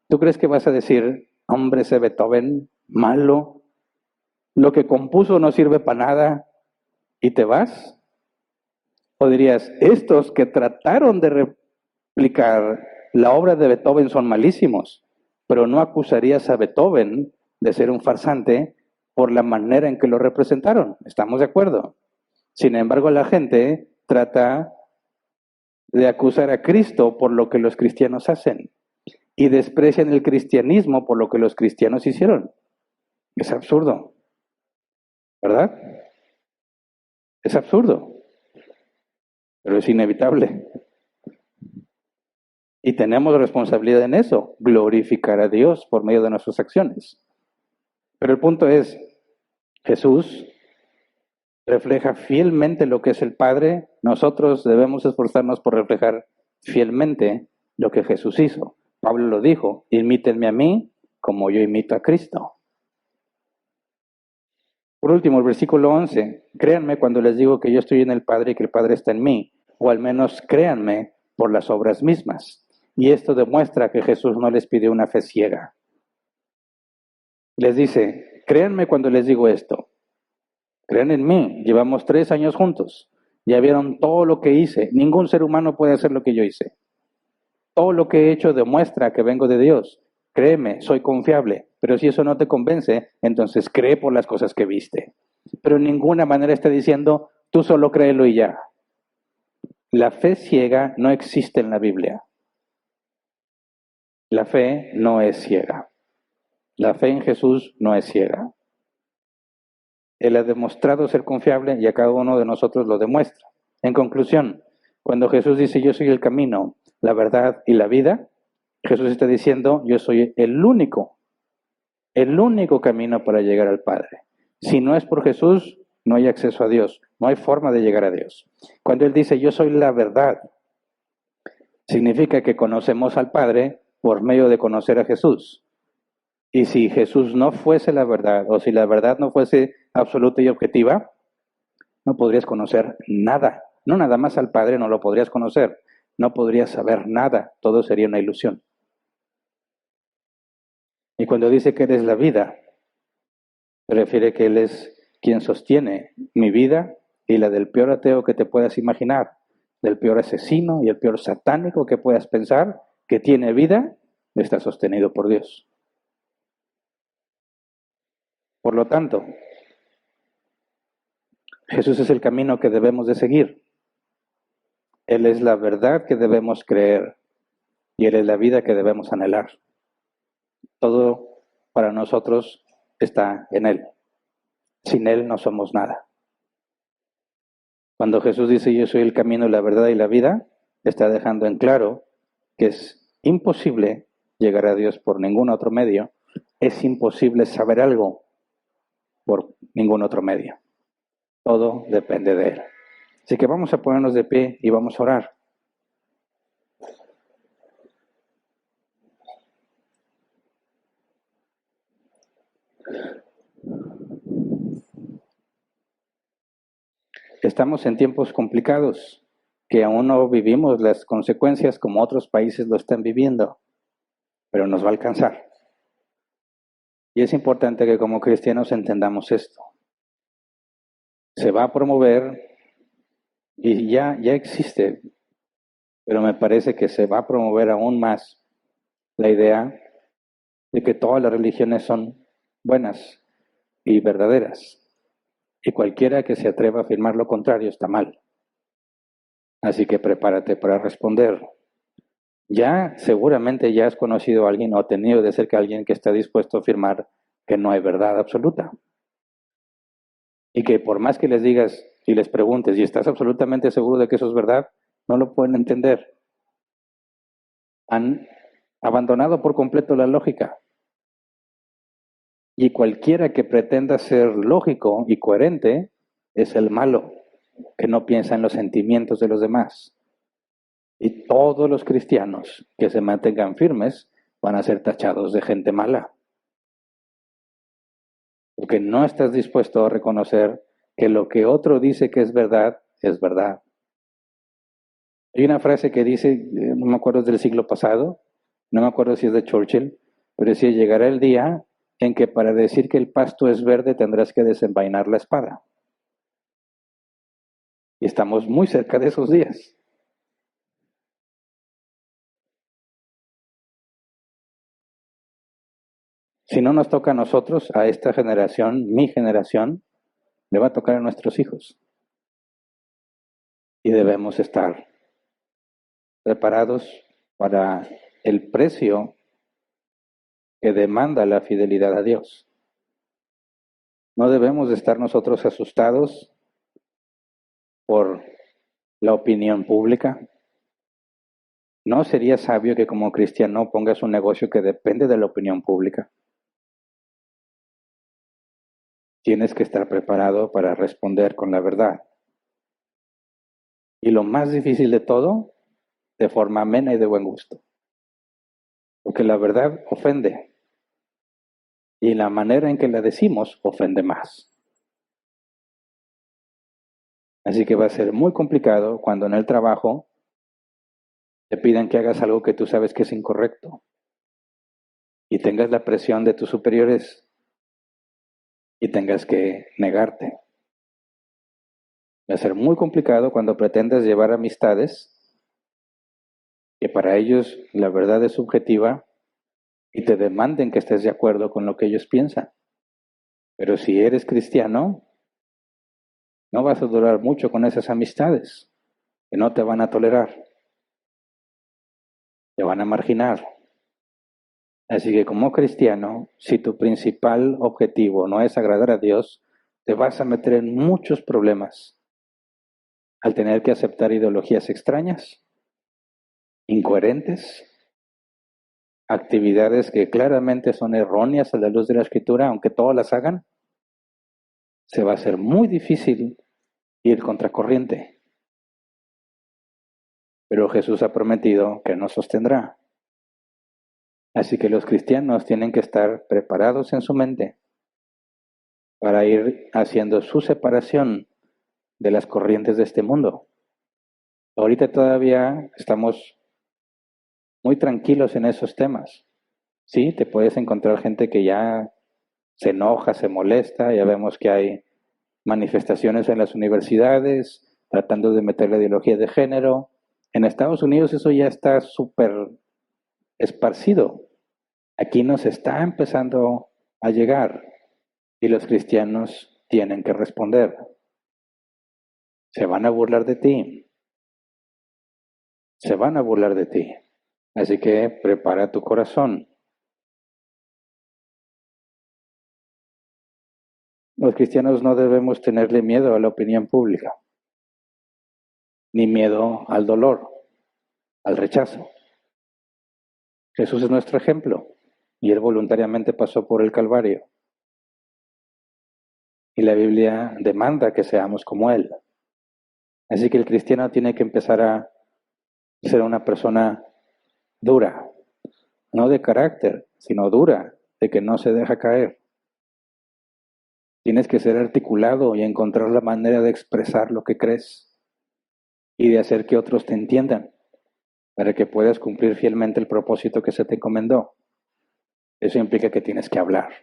¿Tú crees que vas a decir, hombre, ese Beethoven, malo, lo que compuso no sirve para nada, y te vas? ¿O dirías, estos que trataron de replicar la obra de Beethoven son malísimos, pero no acusarías a Beethoven de ser un farsante por la manera en que lo representaron? ¿Estamos de acuerdo? Sin embargo, la gente trata de acusar a Cristo por lo que los cristianos hacen y desprecian el cristianismo por lo que los cristianos hicieron. Es absurdo, ¿verdad? Es absurdo, pero es inevitable. Y tenemos responsabilidad en eso, glorificar a Dios por medio de nuestras acciones. Pero el punto es, Jesús refleja fielmente lo que es el Padre. Nosotros debemos esforzarnos por reflejar fielmente lo que Jesús hizo. Pablo lo dijo, imítenme a mí como yo imito a Cristo. Por último, el versículo 11, créanme cuando les digo que yo estoy en el Padre y que el Padre está en mí, o al menos créanme por las obras mismas. Y esto demuestra que Jesús no les pidió una fe ciega. Les dice, créanme cuando les digo esto. Crean en mí, llevamos 3 años juntos. Ya vieron todo lo que hice. Ningún ser humano puede hacer lo que yo hice. Todo lo que he hecho demuestra que vengo de Dios. Créeme, soy confiable. Pero si eso no te convence, entonces cree por las cosas que viste. Pero en ninguna manera está diciendo, tú solo créelo y ya. La fe ciega no existe en la Biblia. La fe no es ciega. La fe en Jesús no es ciega. Él ha demostrado ser confiable y a cada uno de nosotros lo demuestra. En conclusión, cuando Jesús dice yo soy el camino, la verdad y la vida, Jesús está diciendo yo soy el único camino para llegar al Padre. Si no es por Jesús, no hay acceso a Dios, no hay forma de llegar a Dios. Cuando Él dice yo soy la verdad, significa que conocemos al Padre por medio de conocer a Jesús. Y si Jesús no fuese la verdad, o si la verdad no fuese absoluta y objetiva, no podrías conocer nada. No nada más al Padre no lo podrías conocer. No podrías saber nada. Todo sería una ilusión. Y cuando dice que eres la vida, refiere que Él es quien sostiene mi vida y la del peor ateo que te puedas imaginar, del peor asesino y el peor satánico que puedas pensar, que tiene vida, está sostenido por Dios. Por lo tanto, Jesús es el camino que debemos de seguir. Él es la verdad que debemos creer y Él es la vida que debemos anhelar. Todo para nosotros está en Él. Sin Él no somos nada. Cuando Jesús dice yo soy el camino, la verdad y la vida, está dejando en claro que es imposible llegar a Dios por ningún otro medio. Es imposible saber algo por ningún otro medio. Todo depende de Él. Así que vamos a ponernos de pie y vamos a orar. Estamos en tiempos complicados, que aún no vivimos las consecuencias como otros países lo están viviendo, pero nos va a alcanzar. Y es importante que como cristianos entendamos esto. Se va a promover, y ya existe, pero me parece que se va a promover aún más la idea de que todas las religiones son buenas y verdaderas, y cualquiera que se atreva a afirmar lo contrario está mal. Así que prepárate para responder. Ya seguramente ya has conocido a alguien o tenido de cerca a alguien que está dispuesto a afirmar que no hay verdad absoluta. Y que por más que les digas y les preguntes y estás absolutamente seguro de que eso es verdad, no lo pueden entender. Han abandonado por completo la lógica. Y cualquiera que pretenda ser lógico y coherente es el malo, que no piensa en los sentimientos de los demás. Y todos los cristianos que se mantengan firmes van a ser tachados de gente mala. Porque no estás dispuesto a reconocer que lo que otro dice que es verdad. Hay una frase que dice, no me acuerdo, es del siglo pasado, no me acuerdo si es de Churchill, pero decía, llegará el día en que para decir que el pasto es verde tendrás que desenvainar la espada. Y estamos muy cerca de esos días. Si no nos toca a nosotros, a esta generación, mi generación, le va a tocar a nuestros hijos. Y debemos estar preparados para el precio que demanda la fidelidad a Dios. No debemos de estar nosotros asustados por la opinión pública. No sería sabio que como cristiano pongas un negocio que depende de la opinión pública. Tienes que estar preparado para responder con la verdad. Y lo más difícil de todo, de forma amena y de buen gusto. Porque la verdad ofende. Y la manera en que la decimos ofende más. Así que va a ser muy complicado cuando en el trabajo te pidan que hagas algo que tú sabes que es incorrecto. Y tengas la presión de tus superiores y tengas que negarte. Va a ser muy complicado cuando pretendas llevar amistades que para ellos la verdad es subjetiva y te demanden que estés de acuerdo con lo que ellos piensan. Pero si eres cristiano, no vas a durar mucho con esas amistades, que no te van a tolerar, te van a marginar. Así que como cristiano, si tu principal objetivo no es agradar a Dios, te vas a meter en muchos problemas al tener que aceptar ideologías extrañas, incoherentes, actividades que claramente son erróneas a la luz de la Escritura, aunque todas las hagan, se va a hacer muy difícil ir contracorriente. Pero Jesús ha prometido que nos sostendrá. Así que los cristianos tienen que estar preparados en su mente para ir haciendo su separación de las corrientes de este mundo. Ahorita todavía estamos muy tranquilos en esos temas. Sí, te puedes encontrar gente que ya se enoja, se molesta, ya vemos que hay manifestaciones en las universidades tratando de meter la ideología de género. En Estados Unidos eso ya está súper esparcido. Aquí nos está empezando a llegar y los cristianos tienen que responder. Se van a burlar de ti. Se van a burlar de ti. Así que prepara tu corazón. Los cristianos no debemos tenerle miedo a la opinión pública, ni miedo al dolor, al rechazo. Jesús es nuestro ejemplo y Él voluntariamente pasó por el Calvario. Y la Biblia demanda que seamos como Él. Así que el cristiano tiene que empezar a ser una persona dura, no de carácter, sino dura, de que no se deja caer. Tienes que ser articulado y encontrar la manera de expresar lo que crees y de hacer que otros te entiendan, para que puedas cumplir fielmente el propósito que se te encomendó. Eso implica que tienes que hablar,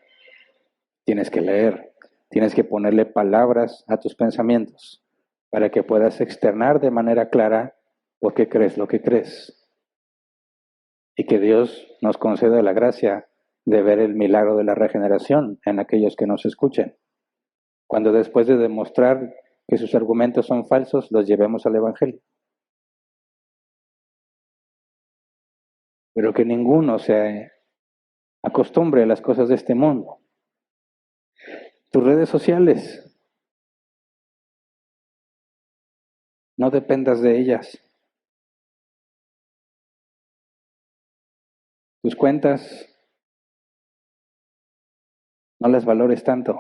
tienes que leer, tienes que ponerle palabras a tus pensamientos, para que puedas externar de manera clara por qué crees lo que crees. Y que Dios nos conceda la gracia de ver el milagro de la regeneración en aquellos que nos escuchen. Cuando después de demostrar que sus argumentos son falsos, los llevemos al Evangelio. Pero que ninguno se acostumbre a las cosas de este mundo. Tus redes sociales, no dependas de ellas. Tus cuentas, no las valores tanto.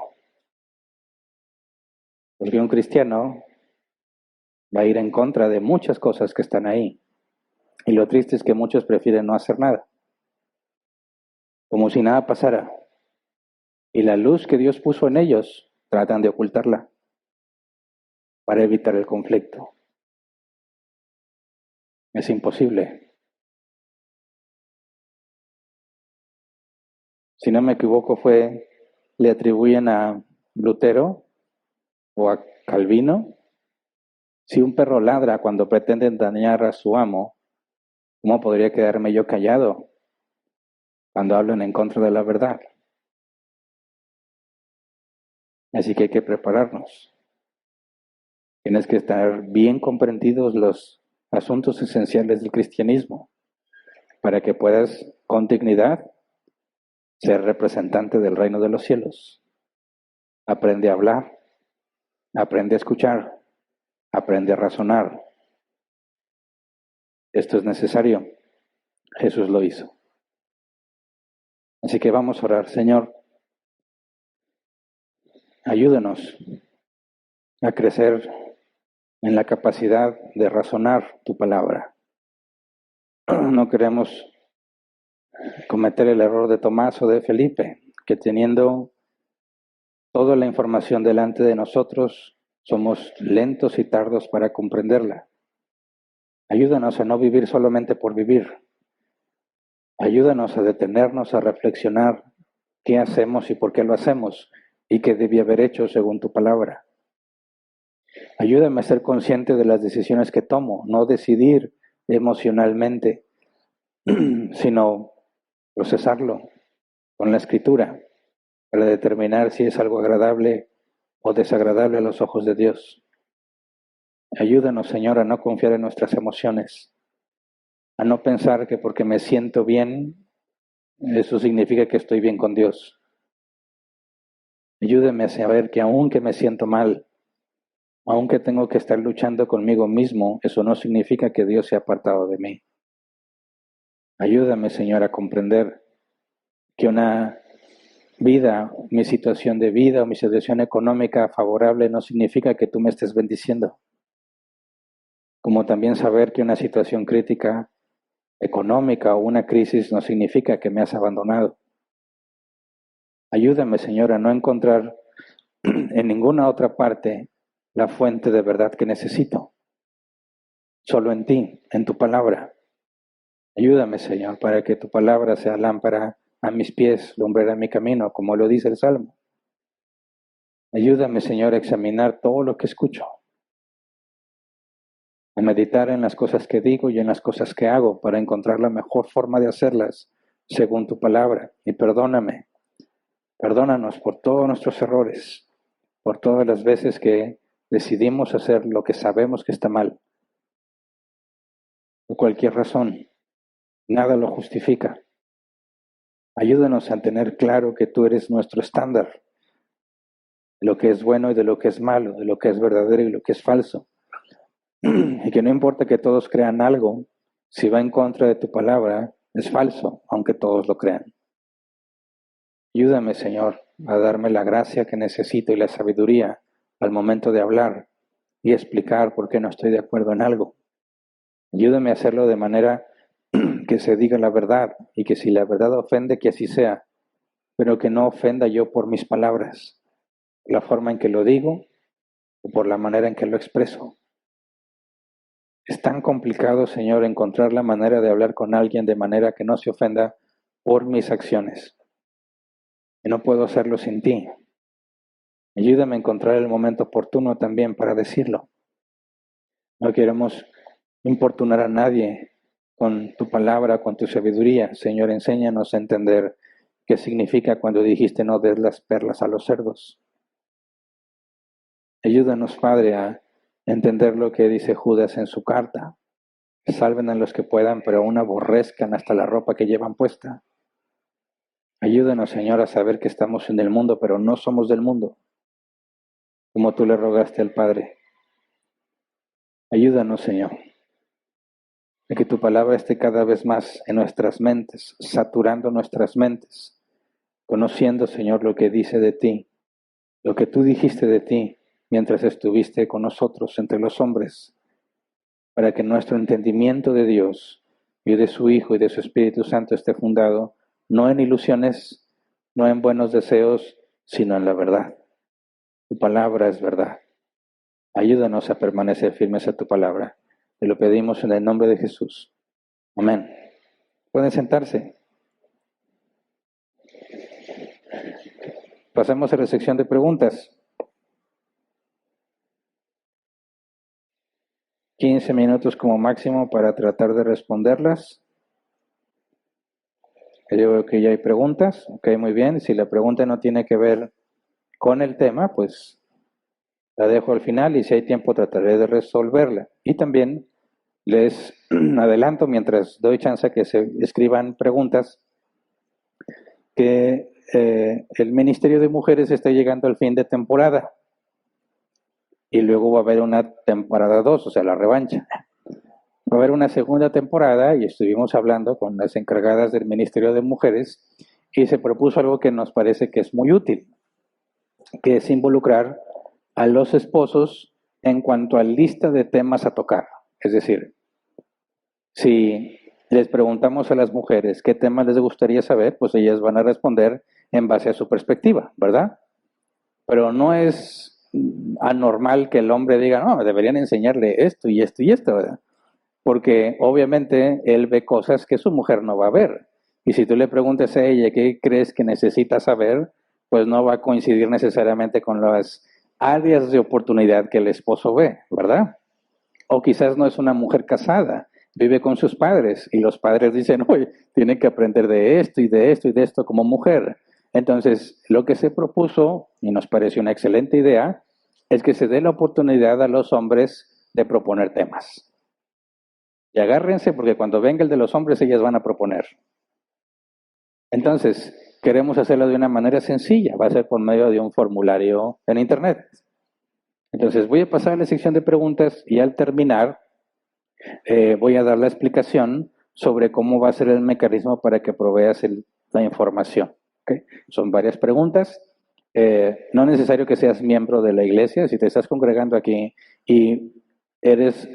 Porque un cristiano va a ir en contra de muchas cosas que están ahí. Y lo triste es que muchos prefieren no hacer nada, como si nada pasara. Y la luz que Dios puso en ellos, tratan de ocultarla para evitar el conflicto. Es imposible. Si no me equivoco, le atribuyen a Lutero o a Calvino. Si un perro ladra cuando pretenden dañar a su amo, ¿cómo podría quedarme yo callado cuando hablan en contra de la verdad? Así que hay que prepararnos. Tienes que estar bien comprendidos los asuntos esenciales del cristianismo para que puedas con dignidad ser representante del reino de los cielos. Aprende a hablar, aprende a escuchar, aprende a razonar. Esto es necesario. Jesús lo hizo. Así que vamos a orar. Señor, ayúdanos a crecer en la capacidad de razonar tu palabra. No queremos cometer el error de Tomás o de Felipe, que teniendo toda la información delante de nosotros, somos lentos y tardos para comprenderla. Ayúdanos a no vivir solamente por vivir. Ayúdanos a detenernos, a reflexionar qué hacemos y por qué lo hacemos y qué debí haber hecho según tu palabra. Ayúdame a ser consciente de las decisiones que tomo, no decidir emocionalmente, sino procesarlo con la escritura para determinar si es algo agradable o desagradable a los ojos de Dios. Ayúdanos, Señor, a no confiar en nuestras emociones, a no pensar que porque me siento bien, eso significa que estoy bien con Dios. Ayúdame a saber que aunque me siento mal, aunque tengo que estar luchando conmigo mismo, eso no significa que Dios se ha apartado de mí. Ayúdame, Señor, a comprender que una vida, mi situación de vida o mi situación económica favorable no significa que tú me estés bendiciendo. Como también saber que una situación crítica económica o una crisis no significa que me has abandonado. Ayúdame, Señor, a no encontrar en ninguna otra parte la fuente de verdad que necesito. Solo en ti, en tu palabra. Ayúdame, Señor, para que tu palabra sea lámpara a mis pies, lumbrera mi camino, como lo dice el Salmo. Ayúdame, Señor, a examinar todo lo que escucho, a meditar en las cosas que digo y en las cosas que hago para encontrar la mejor forma de hacerlas según tu palabra. Y perdóname, perdónanos por todos nuestros errores, por todas las veces que decidimos hacer lo que sabemos que está mal. Por cualquier razón, nada lo justifica. Ayúdanos a tener claro que tú eres nuestro estándar, de lo que es bueno y de lo que es malo, de lo que es verdadero y lo que es falso. Y que no importa que todos crean algo, si va en contra de tu palabra, es falso, aunque todos lo crean. Ayúdame, Señor, a darme la gracia que necesito y la sabiduría al momento de hablar, y explicar por qué no estoy de acuerdo en algo. Ayúdame a hacerlo de manera que se diga la verdad y que si la verdad ofende, que así sea, pero que no ofenda yo por mis palabras, la forma en que lo digo o por la manera en que lo expreso. Es tan complicado, Señor, encontrar la manera de hablar con alguien de manera que no se ofenda por mis acciones. Y no puedo hacerlo sin ti. Ayúdame a encontrar el momento oportuno también para decirlo. No queremos importunar a nadie con tu palabra, con tu sabiduría. Señor, enséñanos a entender qué significa cuando dijiste no des las perlas a los cerdos. Ayúdanos, Padre, a entender lo que dice Judas en su carta. Salven a los que puedan, pero aún aborrezcan hasta la ropa que llevan puesta. Ayúdanos, Señor, a saber que estamos en el mundo, pero no somos del mundo, como tú le rogaste al Padre. Ayúdanos, Señor, a que tu palabra esté cada vez más en nuestras mentes, saturando nuestras mentes, conociendo, Señor, lo que dice de ti, lo que tú dijiste de ti mientras estuviste con nosotros entre los hombres, para que nuestro entendimiento de Dios y de su Hijo y de su Espíritu Santo esté fundado no en ilusiones, no en buenos deseos, sino en la verdad. Tu palabra es verdad. Ayúdanos a permanecer firmes a tu palabra. Te lo pedimos en el nombre de Jesús. Amén. Pueden sentarse. Pasamos a la sección de preguntas. 15 minutos como máximo para tratar de responderlas. Yo veo que ya hay preguntas. Ok, muy bien. Si la pregunta no tiene que ver con el tema, pues la dejo al final y si hay tiempo trataré de resolverla. Y también les adelanto, mientras doy chance a que se escriban preguntas, que el Ministerio de Mujeres está llegando al fin de temporada y luego va a haber una temporada 2, o sea, la revancha. Va a haber una segunda temporada y estuvimos hablando con las encargadas del Ministerio de Mujeres y se propuso algo que nos parece que es muy útil, que es involucrar a los esposos en cuanto a lista de temas a tocar. Es decir, si les preguntamos a las mujeres qué temas les gustaría saber, pues ellas van a responder en base a su perspectiva, ¿verdad? Pero no es anormal que el hombre diga, no, deberían enseñarle esto y esto y esto, ¿verdad? Porque obviamente él ve cosas que su mujer no va a ver. Y si tú le preguntas a ella qué crees que necesita saber, pues no va a coincidir necesariamente con las áreas de oportunidad que el esposo ve, ¿verdad? O quizás no es una mujer casada, vive con sus padres y los padres dicen, oye, tiene que aprender de esto y de esto y de esto como mujer. Entonces, lo que se propuso, y nos pareció una excelente idea, es que se dé la oportunidad a los hombres de proponer temas. Y agárrense porque cuando venga el de los hombres, ellas van a proponer. Entonces, queremos hacerlo de una manera sencilla, va a ser por medio de un formulario en Internet. Entonces, voy a pasar a la sección de preguntas y al terminar, voy a dar la explicación sobre cómo va a ser el mecanismo para que proveas la información. ¿Okay? Son varias preguntas. No es necesario que seas miembro de la iglesia. Si te estás congregando aquí y eres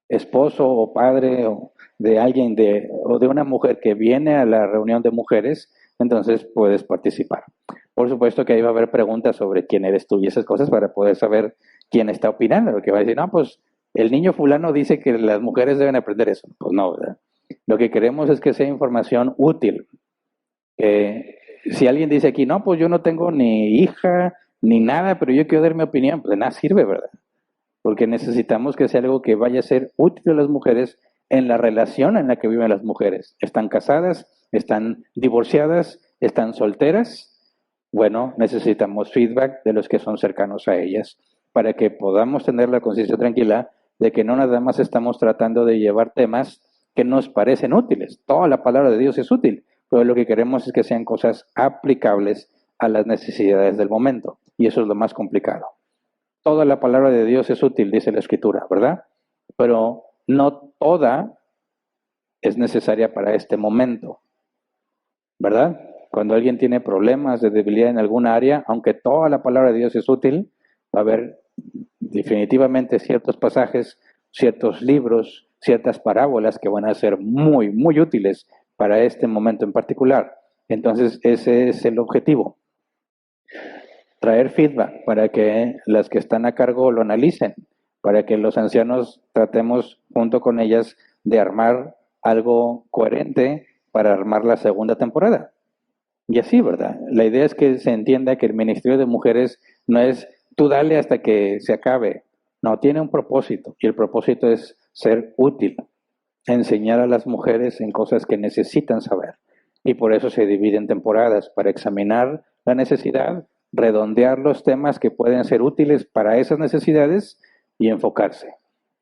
esposo o padre o de alguien o de una mujer que viene a la reunión de mujeres, entonces puedes participar. Por supuesto que ahí va a haber preguntas sobre quién eres tú y esas cosas para poder saber quién está opinando, porque va a decir, no, pues el niño fulano dice que las mujeres deben aprender eso. Pues no, ¿verdad? Lo que queremos es que sea información útil. Si alguien dice aquí, no, pues yo no tengo ni hija ni nada, pero yo quiero dar mi opinión, pues de nada sirve, ¿verdad? Porque necesitamos que sea algo que vaya a ser útil a las mujeres en la relación en la que viven las mujeres. ¿Están casadas? ¿Están divorciadas? ¿Están solteras? Bueno, necesitamos feedback de los que son cercanos a ellas para que podamos tener la conciencia tranquila de que no nada más estamos tratando de llevar temas que nos parecen útiles. Toda la palabra de Dios es útil, pero lo que queremos es que sean cosas aplicables a las necesidades del momento. Y eso es lo más complicado. Toda la palabra de Dios es útil, dice la Escritura, ¿verdad? Pero no toda es necesaria para este momento, ¿verdad? Cuando alguien tiene problemas de debilidad en alguna área, aunque toda la palabra de Dios es útil, va a haber definitivamente ciertos pasajes, ciertos libros, ciertas parábolas que van a ser muy, muy útiles para este momento en particular. Entonces, ese es el objetivo. Traer feedback para que las que están a cargo lo analicen, para que los ancianos tratemos junto con ellas de armar algo coherente para armar la segunda temporada. Y así, ¿verdad? La idea es que se entienda que el Ministerio de Mujeres no es tú dale hasta que se acabe. No, tiene un propósito y el propósito es ser útil, enseñar a las mujeres en cosas que necesitan saber. Y por eso se divide en temporadas, para examinar la necesidad, redondear los temas que pueden ser útiles para esas necesidades y enfocarse.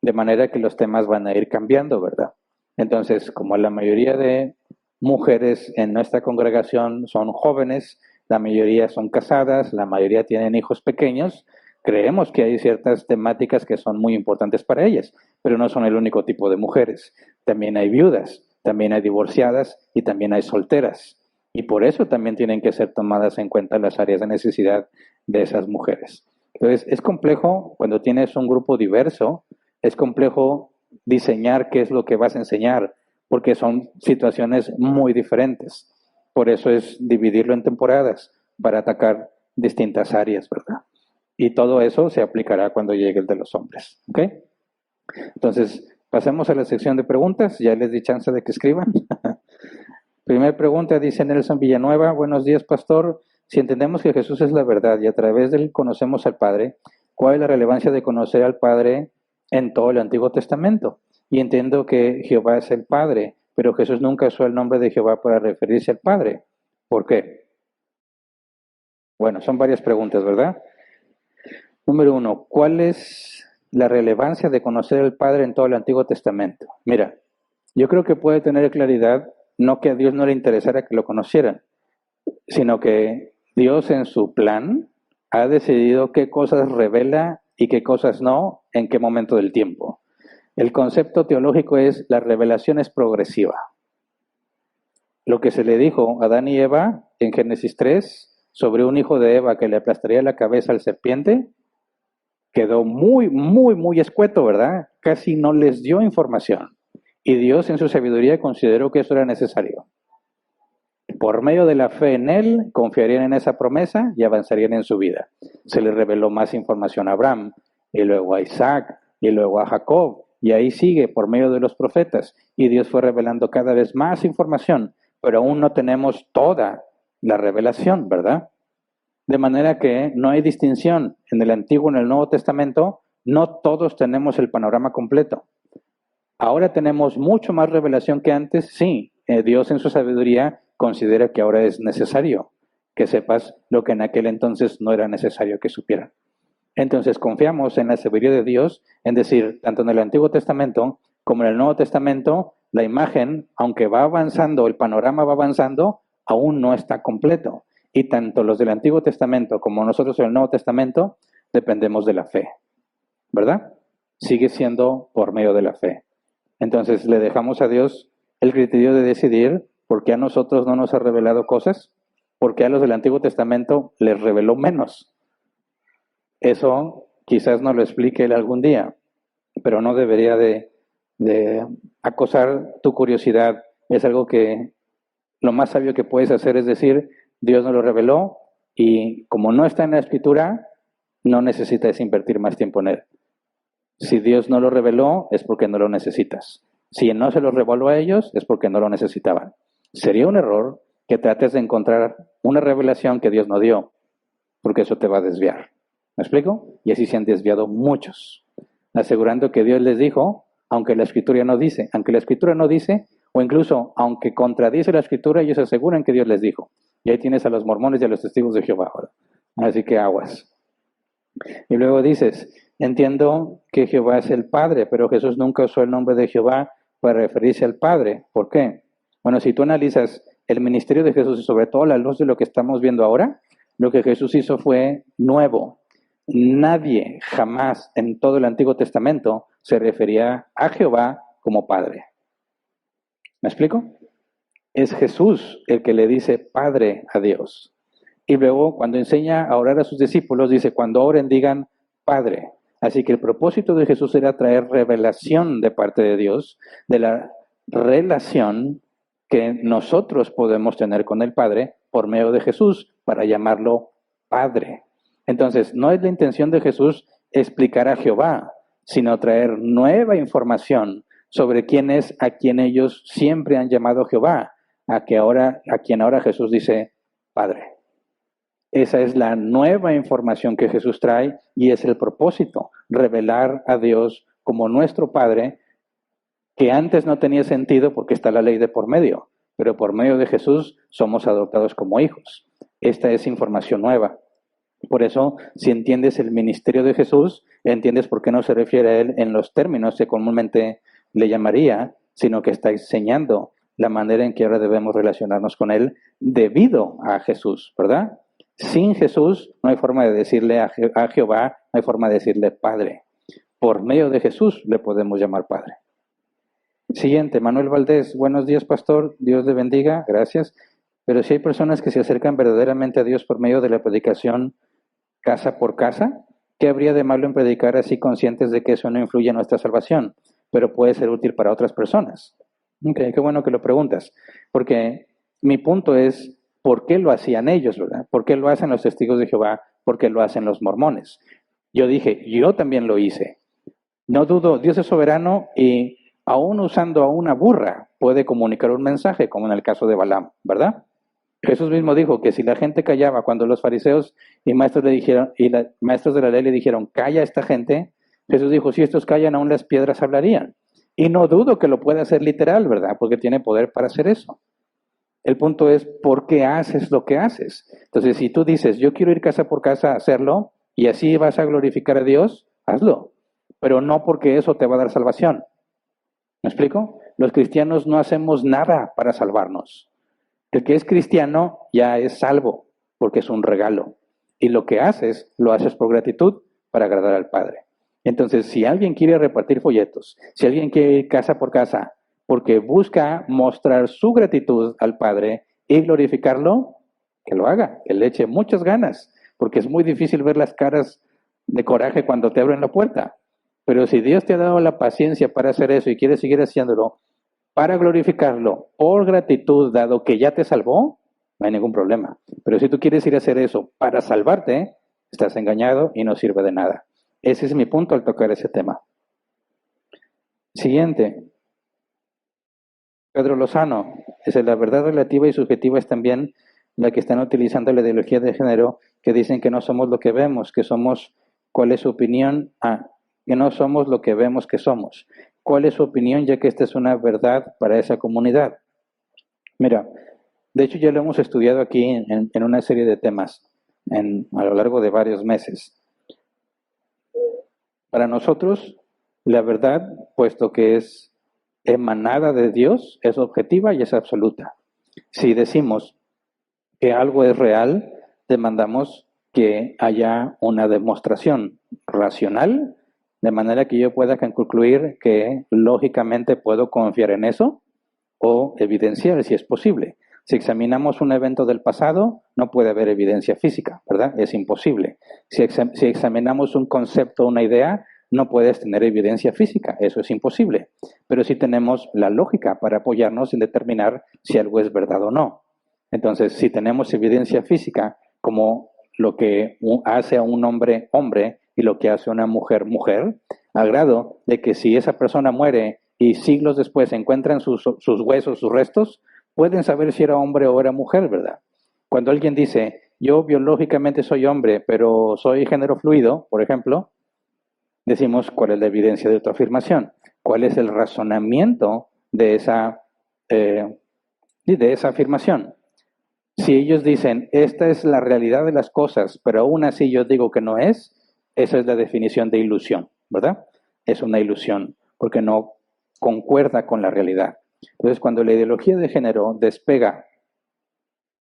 De manera que los temas van a ir cambiando, ¿verdad? Entonces, como la mayoría de mujeres en nuestra congregación son jóvenes, la mayoría son casadas, la mayoría tienen hijos pequeños, creemos que hay ciertas temáticas que son muy importantes para ellas, pero no son el único tipo de mujeres. También hay viudas, también hay divorciadas y también hay solteras. Y por eso también tienen que ser tomadas en cuenta las áreas de necesidad de esas mujeres. Entonces, es complejo cuando tienes un grupo diverso, es complejo diseñar qué es lo que vas a enseñar, porque son situaciones muy diferentes. Por eso es dividirlo en temporadas para atacar distintas áreas, ¿verdad? Y todo eso se aplicará cuando llegue el de los hombres, ¿ok? Entonces, pasemos a la sección de preguntas. Ya les di chance de que escriban. Primera pregunta, dice Nelson Villanueva. Buenos días, pastor. Si entendemos que Jesús es la verdad y a través de él conocemos al Padre, ¿cuál es la relevancia de conocer al Padre en todo el Antiguo Testamento? Y entiendo que Jehová es el Padre, pero Jesús nunca usó el nombre de Jehová para referirse al Padre. ¿Por qué? Bueno, son varias preguntas, ¿verdad? Número 1, ¿cuál es la relevancia de conocer al Padre en todo el Antiguo Testamento? Mira, yo creo que puede tener claridad, no que a Dios no le interesara que lo conocieran, sino que Dios en su plan ha decidido qué cosas revela y qué cosas no, en qué momento del tiempo. El concepto teológico es la revelación es progresiva. Lo que se le dijo a Adán y Eva en Génesis 3 sobre un hijo de Eva que le aplastaría la cabeza al serpiente, quedó muy, muy, muy escueto, ¿verdad? Casi no les dio información. Y Dios en su sabiduría consideró que eso era necesario. Por medio de la fe en Él, confiarían en esa promesa y avanzarían en su vida. Se les reveló más información a Abraham, y luego a Isaac, y luego a Jacob, y ahí sigue por medio de los profetas. Y Dios fue revelando cada vez más información, pero aún no tenemos toda la revelación, ¿verdad? De manera que no hay distinción en el Antiguo y en el Nuevo Testamento, no todos tenemos el panorama completo. Ahora tenemos mucho más revelación que antes, sí. Dios en su sabiduría considera que ahora es necesario que sepas lo que en aquel entonces no era necesario que supieran. Entonces confiamos en la sabiduría de Dios, en decir, tanto en el Antiguo Testamento como en el Nuevo Testamento, la imagen, aunque va avanzando, el panorama va avanzando, aún no está completo. Y tanto los del Antiguo Testamento como nosotros en el Nuevo Testamento dependemos de la fe, ¿verdad? Sigue siendo por medio de la fe. Entonces le dejamos a Dios el criterio de decidir por qué a nosotros no nos ha revelado cosas, por qué a los del Antiguo Testamento les reveló menos. Eso quizás nos lo explique él algún día, pero no debería de acosar tu curiosidad. Es algo que lo más sabio que puedes hacer es decir, Dios nos lo reveló y como no está en la Escritura, no necesitas invertir más tiempo en él. Si Dios no lo reveló, es porque no lo necesitas. Si no se lo reveló a ellos, es porque no lo necesitaban. Sería un error que trates de encontrar una revelación que Dios no dio, porque eso te va a desviar. ¿Me explico? Y así se han desviado muchos, asegurando que Dios les dijo, aunque la Escritura no dice. Aunque la Escritura no dice, o incluso aunque contradice la Escritura, ellos aseguran que Dios les dijo. Y ahí tienes a los mormones y a los testigos de Jehová. ¿Verdad? Así que aguas. Y luego dices, entiendo que Jehová es el Padre, pero Jesús nunca usó el nombre de Jehová para referirse al Padre. ¿Por qué? Bueno, si tú analizas el ministerio de Jesús y sobre todo a la luz de lo que estamos viendo ahora, lo que Jesús hizo fue nuevo. Nadie jamás en todo el Antiguo Testamento se refería a Jehová como Padre. ¿Me explico? Es Jesús el que le dice Padre a Dios. Y luego cuando enseña a orar a sus discípulos, dice, cuando oren digan Padre. Así que el propósito de Jesús era traer revelación de parte de Dios, de la relación que nosotros podemos tener con el Padre por medio de Jesús, para llamarlo Padre. Entonces, no es la intención de Jesús explicar a Jehová, sino traer nueva información sobre quién es a quien ellos siempre han llamado Jehová, a quien ahora Jesús dice Padre. Esa es la nueva información que Jesús trae y es el propósito, revelar a Dios como nuestro Padre, que antes no tenía sentido porque está la ley de por medio, pero por medio de Jesús somos adoptados como hijos. Esta es información nueva. Por eso, si entiendes el ministerio de Jesús, entiendes por qué no se refiere a él en los términos que comúnmente le llamaría, sino que está enseñando la manera en que ahora debemos relacionarnos con él debido a Jesús, ¿verdad? Sin Jesús no hay forma de decirle a Jehová, no hay forma de decirle Padre. Por medio de Jesús le podemos llamar Padre. Siguiente, Manuel Valdés. Buenos días, pastor. Dios le bendiga. Gracias. Pero si hay personas que se acercan verdaderamente a Dios por medio de la predicación casa por casa, ¿qué habría de malo en predicar así conscientes de que eso no influye en nuestra salvación, pero puede ser útil para otras personas? Okay, qué bueno que lo preguntas, porque mi punto es, ¿por qué lo hacían ellos, verdad? ¿Por qué lo hacen los testigos de Jehová? ¿Por qué lo hacen los mormones? Yo dije, yo también lo hice. No dudo, Dios es soberano y aún usando a una burra puede comunicar un mensaje, como en el caso de Balaam, ¿verdad? Jesús mismo dijo que si la gente callaba cuando los fariseos y maestros le dijeron, maestros de la ley le dijeron, calla a esta gente, Jesús dijo, si estos callan, aún las piedras hablarían. Y no dudo que lo pueda hacer literal, ¿verdad? Porque tiene poder para hacer eso. El punto es, ¿por qué haces lo que haces? Entonces, si tú dices, yo quiero ir casa por casa a hacerlo, y así vas a glorificar a Dios, hazlo. Pero no porque eso te va a dar salvación. ¿Me explico? Los cristianos no hacemos nada para salvarnos. El que es cristiano ya es salvo, porque es un regalo. Y lo que haces, lo haces por gratitud para agradar al Padre. Entonces, si alguien quiere repartir folletos, si alguien quiere ir casa por casa, porque busca mostrar su gratitud al Padre y glorificarlo, que lo haga, que le eche muchas ganas, porque es muy difícil ver las caras de coraje cuando te abren la puerta. Pero si Dios te ha dado la paciencia para hacer eso y quieres seguir haciéndolo, para glorificarlo, por gratitud, dado que ya te salvó, no hay ningún problema. Pero si tú quieres ir a hacer eso para salvarte, estás engañado y no sirve de nada. Ese es mi punto al tocar ese tema. Siguiente. Pedro Lozano. Dice, la verdad relativa y subjetiva es también la que están utilizando la ideología de género, que dicen que no somos lo que vemos, que somos, ¿cuál es su opinión? Que no somos lo que vemos que somos. ¿Cuál es su opinión, ya que esta es una verdad para esa comunidad? Mira, de hecho ya lo hemos estudiado aquí en una serie de temas a lo largo de varios meses. Para nosotros, la verdad, puesto que es emanada de Dios, es objetiva y es absoluta. Si decimos que algo es real, demandamos que haya una demostración racional, de manera que yo pueda concluir que lógicamente puedo confiar en eso o evidenciar si es posible. Si examinamos un evento del pasado, no puede haber evidencia física, ¿verdad? Es imposible. Si examinamos un concepto, una idea, no puedes tener evidencia física, eso es imposible. Pero sí tenemos la lógica para apoyarnos en determinar si algo es verdad o no. Entonces, si tenemos evidencia física, como lo que hace a un hombre, hombre, y lo que hace a una mujer, mujer, al grado de que si esa persona muere y siglos después encuentran sus huesos, sus restos, pueden saber si era hombre o era mujer, ¿verdad? Cuando alguien dice, yo biológicamente soy hombre, pero soy género fluido, por ejemplo, decimos cuál es la evidencia de tu afirmación, cuál es el razonamiento de esa afirmación. Si ellos dicen, esta es la realidad de las cosas, pero aún así yo digo que no es, esa es la definición de ilusión, ¿verdad? Es una ilusión, porque no concuerda con la realidad. Entonces, cuando la ideología de género despega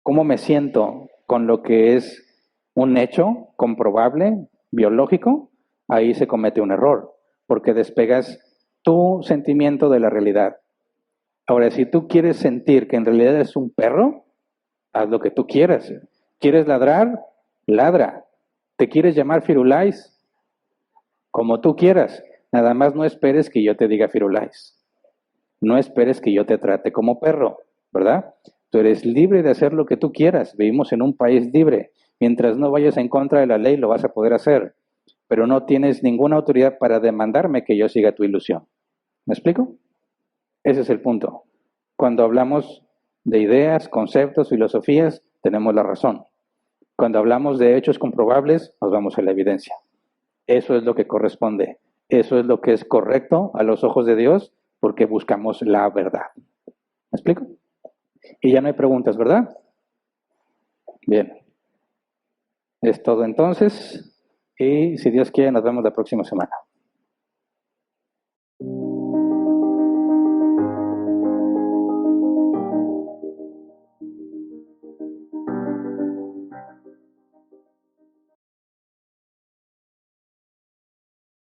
cómo me siento con lo que es un hecho comprobable, biológico, ahí se comete un error, porque despegas tu sentimiento de la realidad. Ahora, si tú quieres sentir que en realidad es un perro, haz lo que tú quieras. ¿Quieres ladrar? Ladra. ¿Te quieres llamar Firulais? como tú quieras. Nada más no esperes que yo te diga firulais. No esperes que yo te trate como perro, ¿verdad? Tú eres libre de hacer lo que tú quieras. Vivimos en un país libre. Mientras no vayas en contra de la ley, lo vas a poder hacer. Pero no tienes ninguna autoridad para demandarme que yo siga tu ilusión. ¿Me explico? Ese es el punto. Cuando hablamos de ideas, conceptos, filosofías, tenemos la razón. Cuando hablamos de hechos comprobables, nos vamos a la evidencia. Eso es lo que corresponde. Eso es lo que es correcto a los ojos de Dios porque buscamos la verdad. ¿Me explico? Y ya no hay preguntas, ¿verdad? Bien. Es todo entonces. Y si Dios quiere, nos vemos la próxima semana.